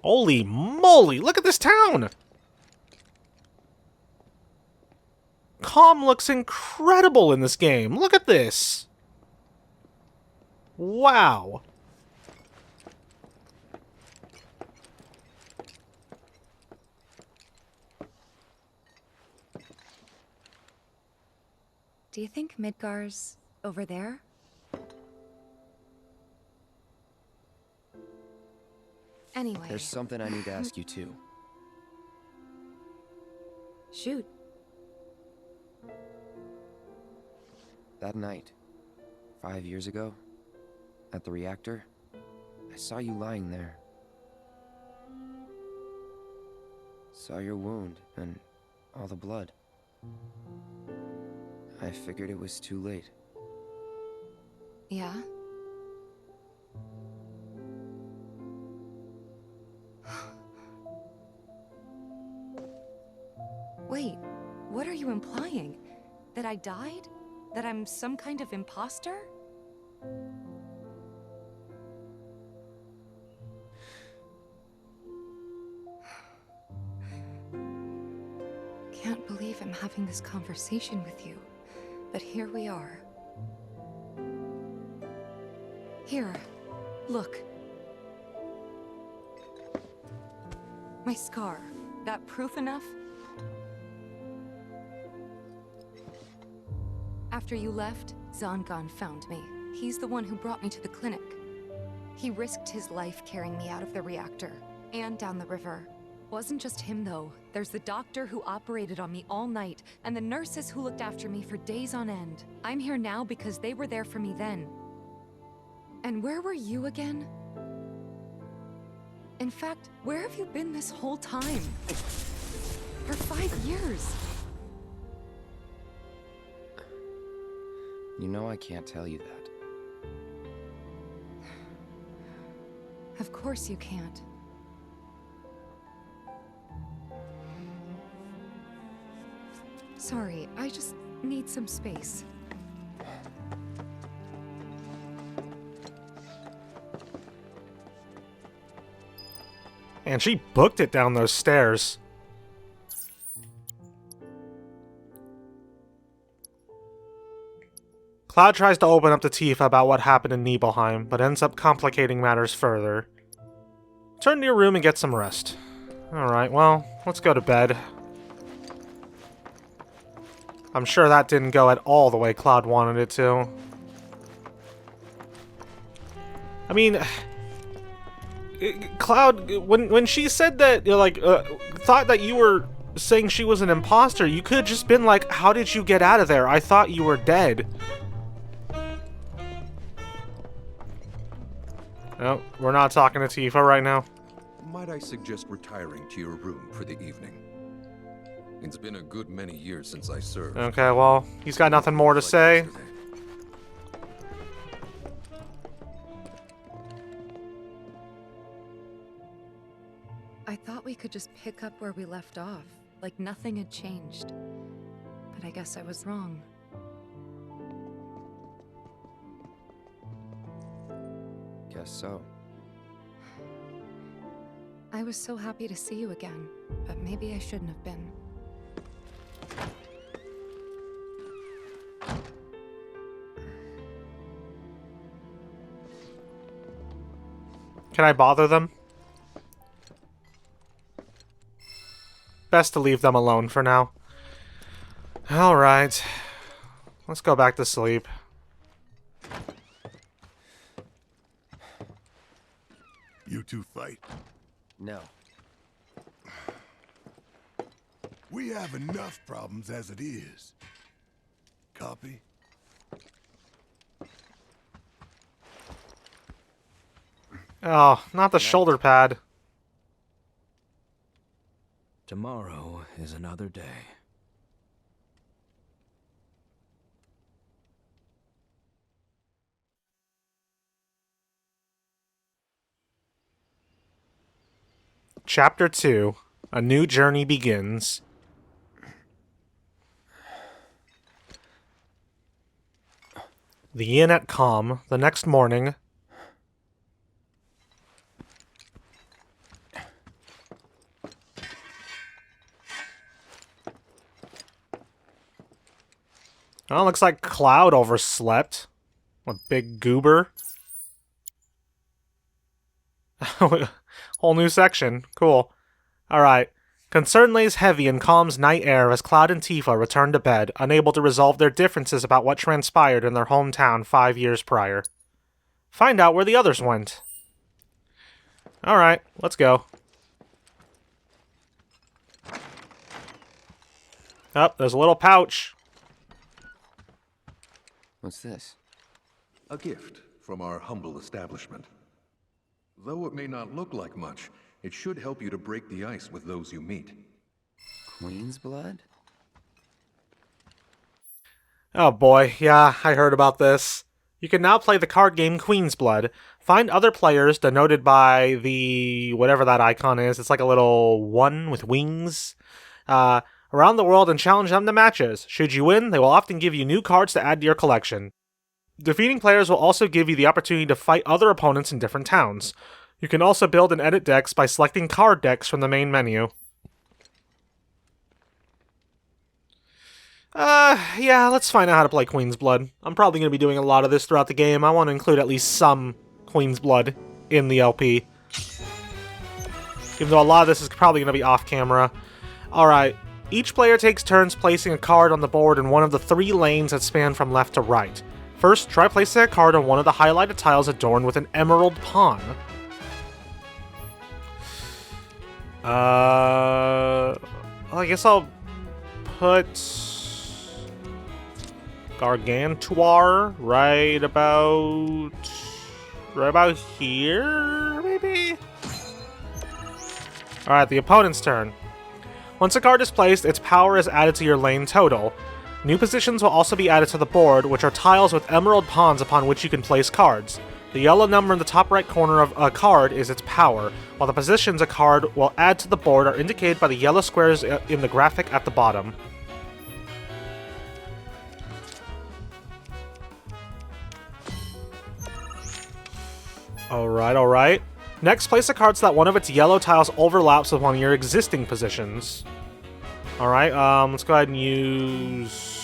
Holy moly, look at this town! Calm looks incredible in this game. Look at this. Wow. Do you think Midgar's over there? Anyway. There's something I need to ask you too. Shoot. That night, 5 years ago, at the reactor, I saw you lying there. Saw your wound and all the blood. I figured it was too late. Yeah? Wait, what are you implying? That I died? That I'm some kind of imposter? Can't believe I'm having this conversation with you, but here we are. Here, look. My scar. That proof enough? After you left, Zangan found me. He's the one who brought me to the clinic. He risked his life carrying me out of the reactor and down the river. Wasn't just him, though. There's the doctor who operated on me all night, and the nurses who looked after me for days on end. I'm here now because they were there for me then. And where were you again? In fact, where have you been this whole time? For 5 years. You know I can't tell you that. Of course you can't. Sorry, I just need some space. And she booked it down those stairs. Cloud tries to open up to Tifa about what happened in Nibelheim, but ends up complicating matters further. Turn to your room and get some rest. Alright, well, let's go to bed. I'm sure that didn't go at all the way Cloud wanted it to. I mean, Cloud, when she said that, thought that you were saying she was an imposter, you could have just been like, how did you get out of there? I thought you were dead. No, we're not talking to Tifa right now. Might I suggest retiring to your room for the evening? It's been a good many years since I served. Okay, well, he's got nothing more to say. I thought we could just pick up where we left off, like nothing had changed. But I guess I was wrong. Guess so. I was so happy to see you again, but maybe I shouldn't have been. Can I bother them? Best to leave them alone for now. Alright. Let's go back to sleep. You two fight. No. We have enough problems as it is. Copy? Oh, not the shoulder pad. Tomorrow is another day. Chapter 2. A new journey begins. The inn at Calm. The next morning. Oh, looks like Cloud overslept. A big goober. Whole new section. Cool. Alright. Concern lays heavy in Calm's night air as Cloud and Tifa return to bed, unable to resolve their differences about what transpired in their hometown 5 years prior. Find out where the others went. Alright, let's go. Oh, there's a little pouch. What's this? A gift from our humble establishment. Though it may not look like much, it should help you to break the ice with those you meet. Queen's blood? Oh boy, yeah, I heard about this. You can now play the card game Queen's Blood. Find other players denoted by the... whatever that icon is. It's like a little one with wings. Around the world and challenge them to matches. Should you win, they will often give you new cards to add to your collection. Defeating players will also give you the opportunity to fight other opponents in different towns. You can also build and edit decks by selecting card decks from the main menu. Yeah, let's find out how to play Queen's Blood. I'm probably going to be doing a lot of this throughout the game. I want to include at least some Queen's Blood in the LP. Even though a lot of this is probably going to be off-camera. Alright, each player takes turns placing a card on the board in one of the 3 lanes that span from left to right. First, try placing a card on one of the highlighted tiles adorned with an emerald pawn. Well, I guess I'll put Gargantuar right about here, maybe? Alright, the opponent's turn. Once a card is placed, its power is added to your lane total. New positions will also be added to the board, which are tiles with emerald pawns upon which you can place cards. The yellow number in the top right corner of a card is its power, while the positions a card will add to the board are indicated by the yellow squares in the graphic at the bottom. Alright, alright. Next, place a card so that one of its yellow tiles overlaps with one of your existing positions. Alright, let's go ahead and use...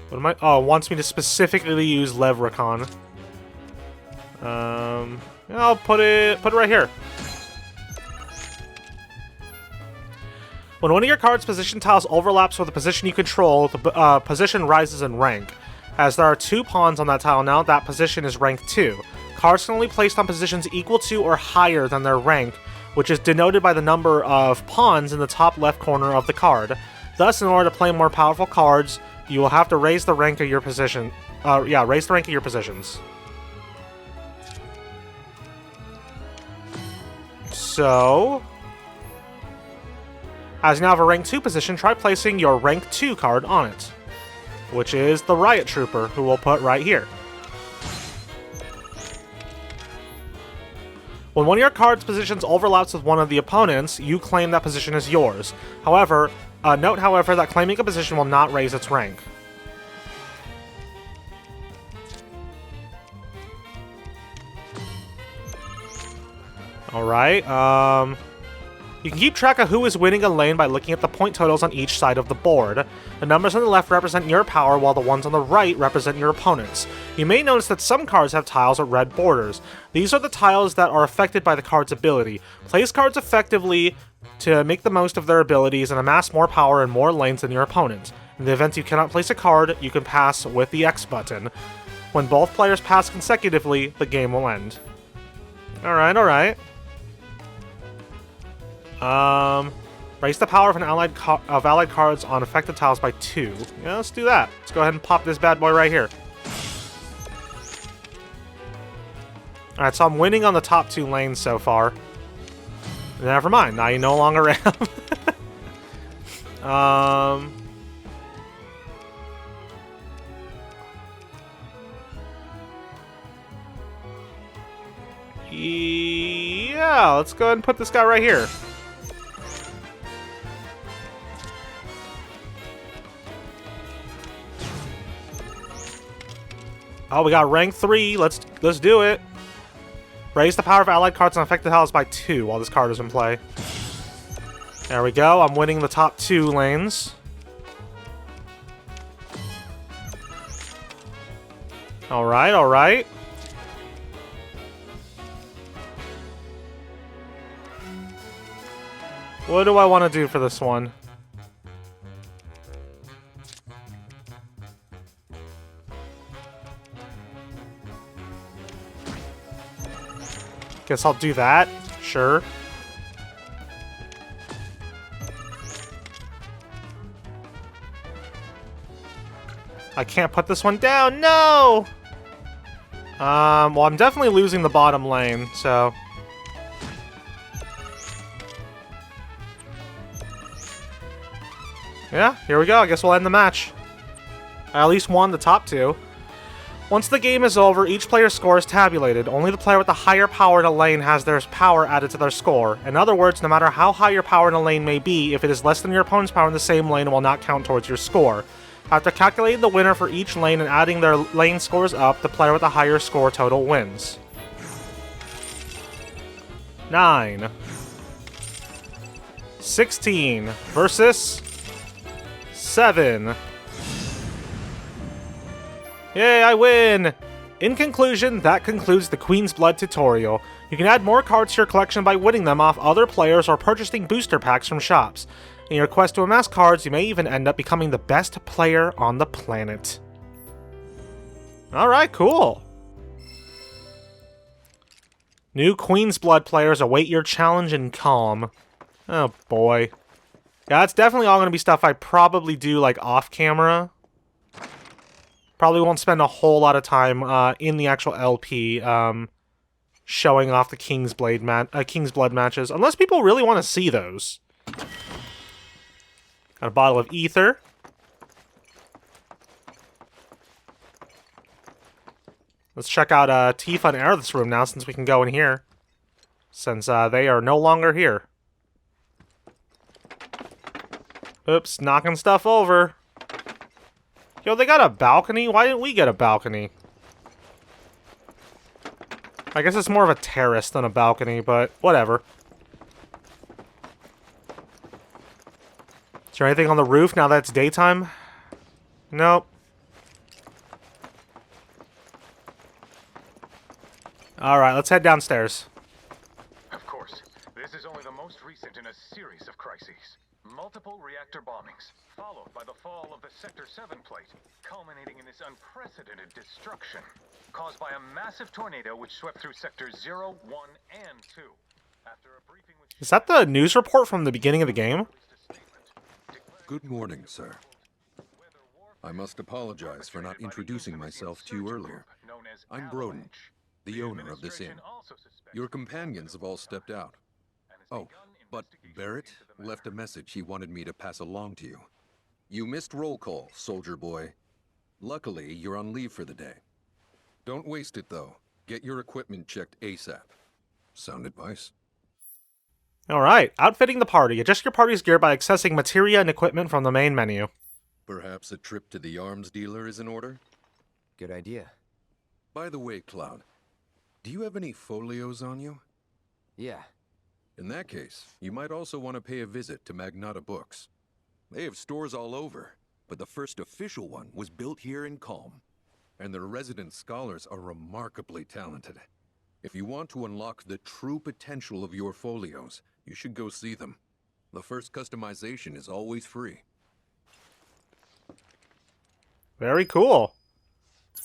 What am I... Oh, it wants me to specifically use Levricon. Yeah, I'll put it right here. When one of your card's position tiles overlaps with a position you control, the position rises in rank. As there are 2 pawns on that tile now, that position is rank 2. Cards can only be placed on positions equal to or higher than their rank, which is denoted by the number of pawns in the top left corner of the card. Thus, in order to play more powerful cards, you will have to raise the rank of your position. Raise the rank of your positions. So... as you now have a rank 2 position, try placing your rank 2 card on it, which is the Riot Trooper, who we'll put right here. When one of your card's positions overlaps with one of the opponents, you claim that position as yours. However, note, however, that claiming a position will not raise its rank. Alright, you can keep track of who is winning a lane by looking at the point totals on each side of the board. The numbers on the left represent your power, while the ones on the right represent your opponent's. You may notice that some cards have tiles with red borders. These are the tiles that are affected by the card's ability. Place cards effectively to make the most of their abilities and amass more power and more lanes than your opponent. In the event you cannot place a card, you can pass with the X button. When both players pass consecutively, the game will end. Alright, alright. Raise the power of allied cards on affected tiles by 2. Yeah, let's do that. Let's go ahead and pop this bad boy right here. Alright, so I'm winning on the top 2 lanes so far. Never mind, now you no longer am. Yeah, let's go ahead and put this guy right here. Oh, we got rank 3. Let's do it. Raise the power of allied cards on affected tiles by 2 while this card is in play. There we go. I'm winning the top 2 lanes. Alright, alright. What do I want to do for this one? Guess I'll do that. Sure. I can't put this one down. No! Well, I'm definitely losing the bottom lane, so... yeah, here we go. I guess we'll end the match. I at least won the top 2. Once the game is over, each player's score is tabulated. Only the player with the higher power in a lane has their power added to their score. In other words, no matter how high your power in a lane may be, if it is less than your opponent's power in the same lane, it will not count towards your score. After calculating the winner for each lane and adding their lane scores up, the player with the higher score total wins. 9. 16 versus 7. Yay, I win! In conclusion, that concludes the Queen's Blood tutorial. You can add more cards to your collection by winning them off other players or purchasing booster packs from shops. In your quest to amass cards, you may even end up becoming the best player on the planet. Alright, cool. New Queen's Blood players await your challenge in calm. Oh boy. Yeah, that's definitely all going to be stuff I probably do like off camera. Probably won't spend a whole lot of time in the actual LP showing off the King's Blood matches, unless people really want to see those. Got a bottle of ether. Let's check out Tifa and Aerith's room now, since we can go in here. Since they are no longer here. Oops, knocking stuff over. Yo, they got a balcony? Why didn't we get a balcony? I guess it's more of a terrace than a balcony, but whatever. Is there anything on the roof now that it's daytime? Nope. Alright, let's head downstairs. Of course, this is only the most recent in a series of crises. Multiple reactor bombings, followed by the fall of the Sector 7 plate, culminating in this unprecedented destruction, caused by a massive tornado which swept through Sectors 0, 1, and 2. After a briefing with... Is that the news report from the beginning of the game? Good morning, sir. I must apologize for not introducing myself to you earlier. I'm Broden, the owner of this inn. Your companions have all stepped out. Oh, but Barrett left a message he wanted me to pass along to you. You missed roll call, soldier boy. Luckily, you're on leave for the day. Don't waste it, though. Get your equipment checked ASAP. Sound advice? Alright, outfitting the party. Adjust your party's gear by accessing materia and equipment from the main menu. Perhaps a trip to the arms dealer is in order? Good idea. By the way, Cloud, do you have any folios on you? Yeah. In that case, you might also want to pay a visit to Magnata Books. They have stores all over, but the first official one was built here in Calm. And their resident scholars are remarkably talented. If you want to unlock the true potential of your folios, you should go see them. The first customization is always free. Very cool.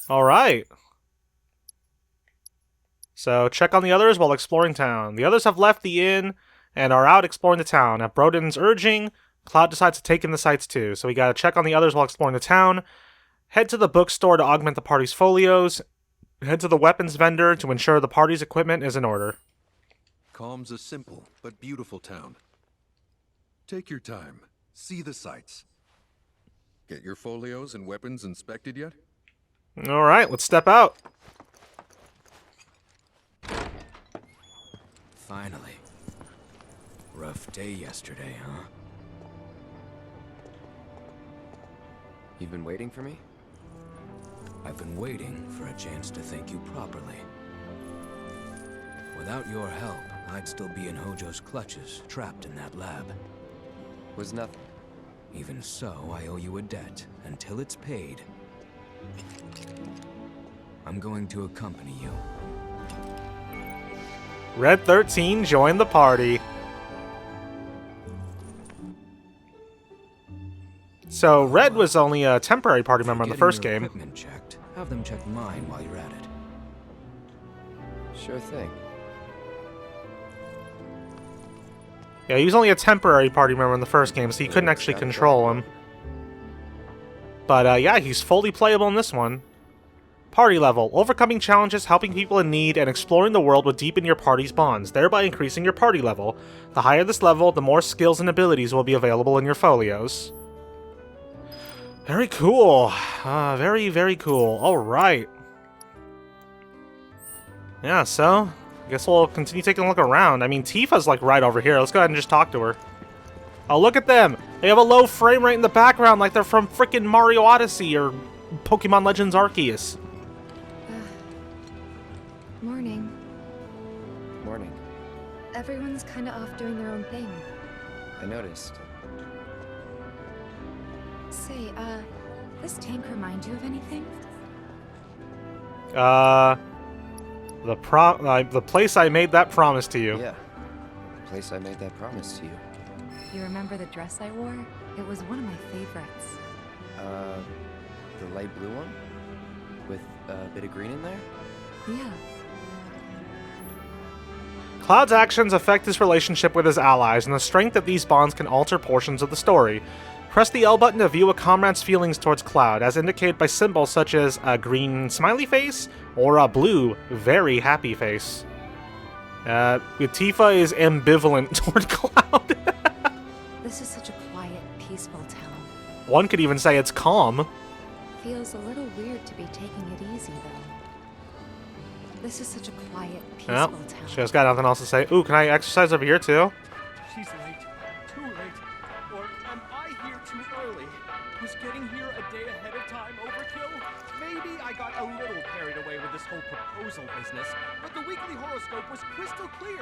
Alright. So, check on the others while exploring town. The others have left the inn and are out exploring the town. At Broden's urging, Cloud decides to take in the sights too. So we gotta check on the others while exploring the town. Head to the bookstore to augment the party's folios. Head to the weapons vendor to ensure the party's equipment is in order. Calm's a simple but beautiful town. Take your time. See the sights. Get your folios and weapons inspected yet? Alright, let's step out. Finally. Rough day yesterday, huh? You've been waiting for me? I've been waiting for a chance to thank you properly. Without your help, I'd still be in Hojo's clutches, trapped in that lab. Was nothing. Even so, I owe you a debt. Until it's paid, I'm going to accompany you. Red 13 joined the party. So, Red was only a temporary party member in the first game. Equipment checked. Have them check mine while you're at it. Sure thing. Yeah, he was only a temporary party member in the first game, so you couldn't actually control him. But, yeah, he's fully playable in this one. Party level. Overcoming challenges, helping people in need, and exploring the world will deepen your party's bonds, thereby increasing your party level. The higher this level, the more skills and abilities will be available in your folios. Very cool. Very, very cool. Alright. Yeah, so, I guess we'll continue taking a look around. I mean, Tifa's like right over here. Let's go ahead and just talk to her. Oh, look at them! They have a low frame rate in the background like they're from frickin' Mario Odyssey or Pokemon Legends Arceus. Morning. Morning. Everyone's kinda off doing their own thing. I noticed. Say, this tank remind you of anything? The place I made that promise to you. Yeah. The place I made that promise to you. You remember the dress I wore? It was one of my favorites. The light blue one? With a bit of green in there? Yeah. Cloud's actions affect his relationship with his allies, and the strength of these bonds can alter portions of the story. Press the L button to view a comrade's feelings towards Cloud, as indicated by symbols such as a green smiley face or a blue very happy face. Tifa is ambivalent toward Cloud. This is such a quiet, peaceful town. One could even say it's calm. Feels a little weird to be taking it easy, though. This is such a quiet, peaceful Well, town. she has got nothing else to say. Ooh, can I exercise over here too? She's late. Too late. Or am I here or too early? Was getting here a day ahead of time overkill? Maybe I got a little carried away with this whole proposal business, but the weekly horoscope was crystal clear.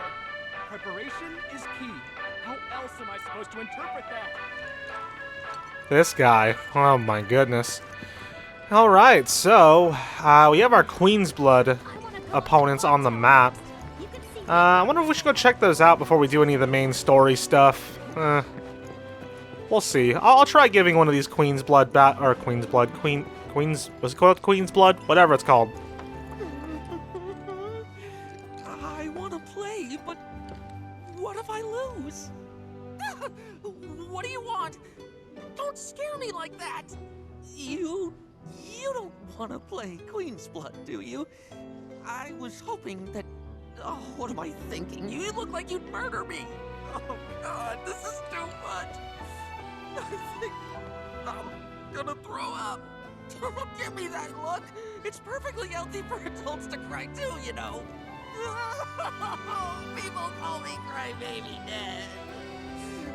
Preparation is key. How else am I supposed to interpret that? This guy. Oh my goodness. Alright, so we have our Queen's Blood opponents on the map. I wonder if we should go check those out before we do any of the main story stuff. We'll see. I'll try giving one of these Queen's Blood Queen's, what's it called? Queen's Blood? Whatever it's called. I want to play, but what if I lose? What do you want? Don't scare me like that! You don't want to play Queen's Blood, do you? I was hoping that... Oh, what am I thinking? You look like you'd murder me! Oh god, this is too much! I think I'm gonna throw up! Don't give me that look! It's perfectly healthy for adults to cry too, you know! People call me Crybaby Ned!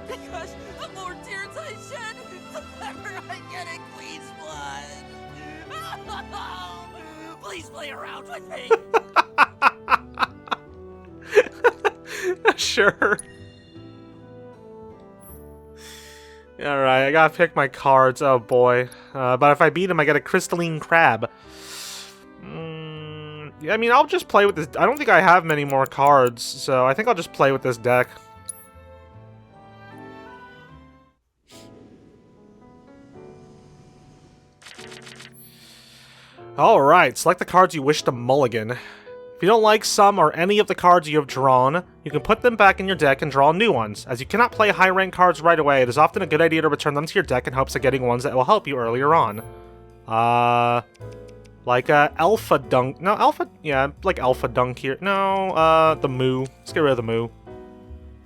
Because the more tears I shed, the better I get in Queen's Blood! Please play around with me! Sure. Alright, I gotta pick my cards. Oh boy. But if I beat him, I get a crystalline crab. Yeah, I mean, I'll just play with this. I don't think I have many more cards, so I think I'll just play with this deck. Alright, select the cards you wish to mulligan. If you don't like some or any of the cards you have drawn, you can put them back in your deck and draw new ones. As you cannot play high-rank cards right away, it is often a good idea to return them to your deck in hopes of getting ones that will help you earlier on. Like Alpha Dunk. No, Alpha... Yeah, like Alpha Dunk here. No, the Moo. Let's get rid of the Moo.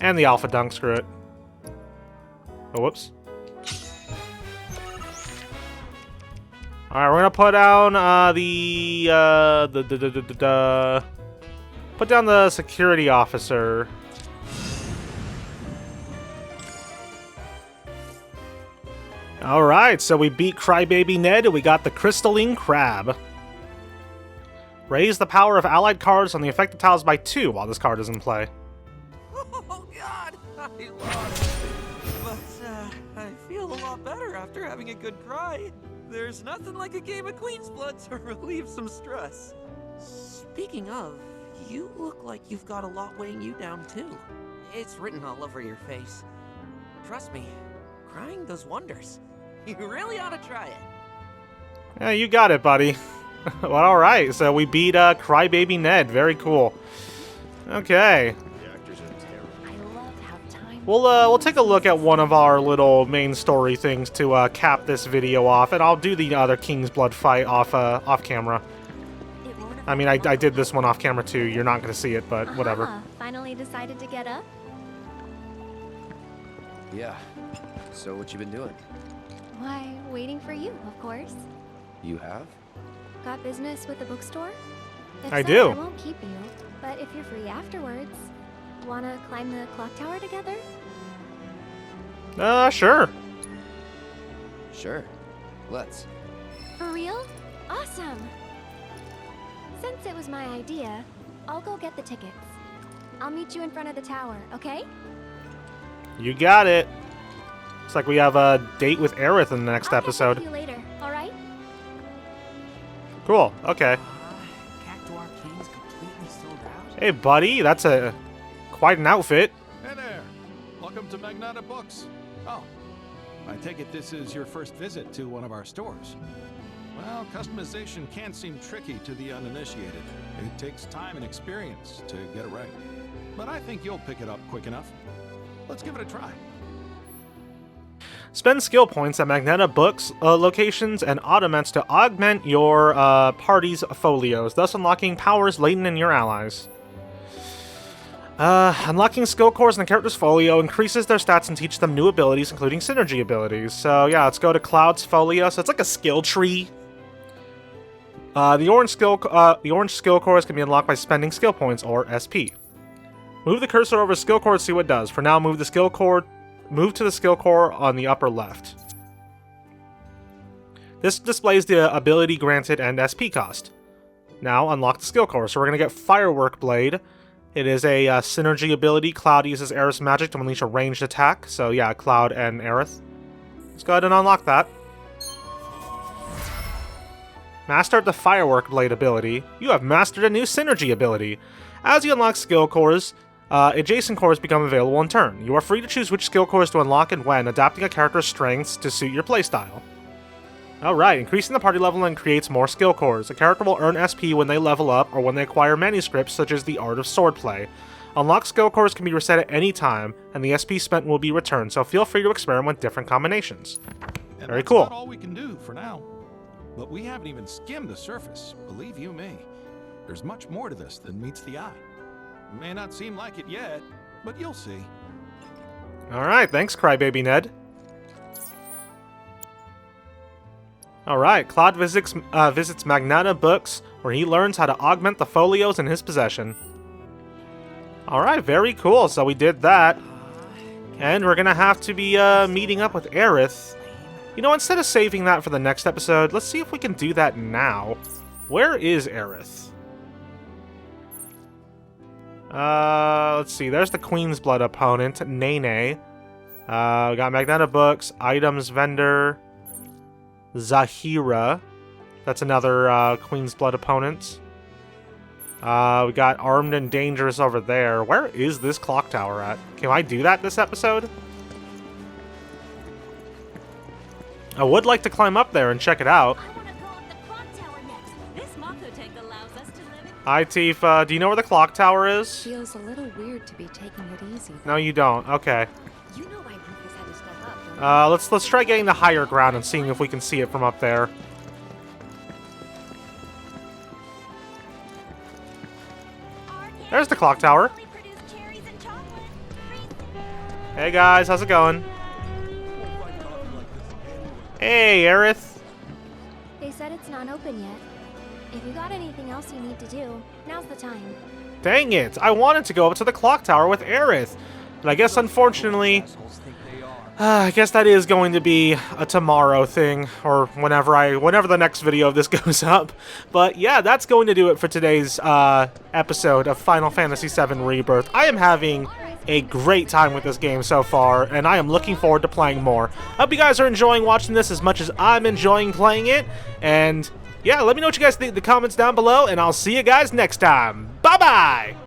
And the Alpha Dunk, screw it. Oh, whoops. Alright, we're gonna put down put down the security officer. Alright, so we beat Crybaby Ned and we got the Crystalline Crab. Raise the power of allied cards on the affected tiles by 2 while this card is in play. Oh god, I lost. But I feel a lot better after having a good cry. There's nothing like a game of Queen's Blood to relieve some stress. Speaking of, you look like you've got a lot weighing you down too. It's written all over your face. Trust me, crying does wonders. You really ought to try it. Yeah, you got it, buddy. Well, alright, so we beat Crybaby Ned. Very cool. Okay. We'll take a look at one of our little main story things to cap this video off, and I'll do the other King's Blood fight off camera. I mean, I did this one off camera too. You're not going to see it, but whatever. Finally decided to get up? Yeah. So what you been doing? Why, waiting for you, of course. You have? Got business with the bookstore? If I so, do. I won't keep you, but if you're free afterwards, wanna climb the clock tower together? Sure. Sure. Let's. For real? Awesome! Since it was my idea, I'll go get the tickets. I'll meet you in front of the tower, okay? You got it. Looks like we have a date with Aerith in the next episode. I'll see you later, alright? Cool, okay. Hey, buddy, that's quite an outfit. Hey there. Welcome to Magnata Books. Oh, I take it this is your first visit to one of our stores. Well, customization can seem tricky to the uninitiated. It takes time and experience to get it right. But I think you'll pick it up quick enough. Let's give it a try. Spend skill points at Magneta Books locations and Ottoments to augment your party's folios, thus unlocking powers latent in your allies. Unlocking skill cores in the character's folio increases their stats and teach them new abilities, including synergy abilities. So yeah, let's go to Cloud's folio. So it's like a skill tree. The orange skill cores can be unlocked by spending skill points or SP. Move the cursor over skill core to see what it does. For now, move to the skill core on the upper left. This displays the ability granted and SP cost. Now unlock the skill core. So we're going to get Firework Blade. It is a synergy ability. Cloud uses Aerith's magic to unleash a ranged attack. So yeah, Cloud and Aerith. Let's go ahead and unlock that. Mastered the Firework Blade ability. You have mastered a new synergy ability. As you unlock skill cores, adjacent cores become available in turn. You are free to choose which skill cores to unlock and when, adapting a character's strengths to suit your playstyle. Alright, increasing the party level and creates more skill cores. A character will earn SP when they level up or when they acquire manuscripts such as the Art of Swordplay. Unlocked skill cores can be reset at any time, and the SP spent will be returned, so feel free to experiment with different combinations. And Very that's cool. Not all we can do for now. But we haven't even skimmed the surface, believe you me. There's much more to this than meets the eye. May not seem like it yet, but you'll see. Alright, thanks, Crybaby Ned. Alright, Cloud visits Magnata Books, where he learns how to augment the folios in his possession. Alright, very cool, so we did that. And we're gonna have to be meeting up with Aerith. You know, instead of saving that for the next episode, let's see if we can do that now. Where is Aerith? Let's see, there's the Queen's Blood opponent, Nene. We got Magnata Books, Items Vendor, Zahira. That's another Queen's Blood opponent. We got Armed and Dangerous over there. Where is this clock tower at? Can I do that this episode? I would like to climb up there and check it out. Hi, Tifa. Do you know where the clock tower is? Feels a little weird to be taking it easy. No, you don't. Okay. You know why Rufus had to step up. Let's try getting the higher ground and seeing if we can see it from up there. There's the clock tower. Hey guys, how's it going? Hey, Aerith. They said it's not open yet. If you got anything else you need to do, now's the time. Dang it! I wanted to go up to the clock tower with Aerith. But I guess, unfortunately, I guess that is going to be a tomorrow thing, or whenever the next video of this goes up. But yeah, that's going to do it for today's episode of Final Fantasy VII Rebirth. I am having a great time with this game so far, and I am looking forward to playing more. I hope you guys are enjoying watching this as much as I'm enjoying playing it, and yeah, let me know what you guys think in the comments down below, and I'll see you guys next time. Bye-bye!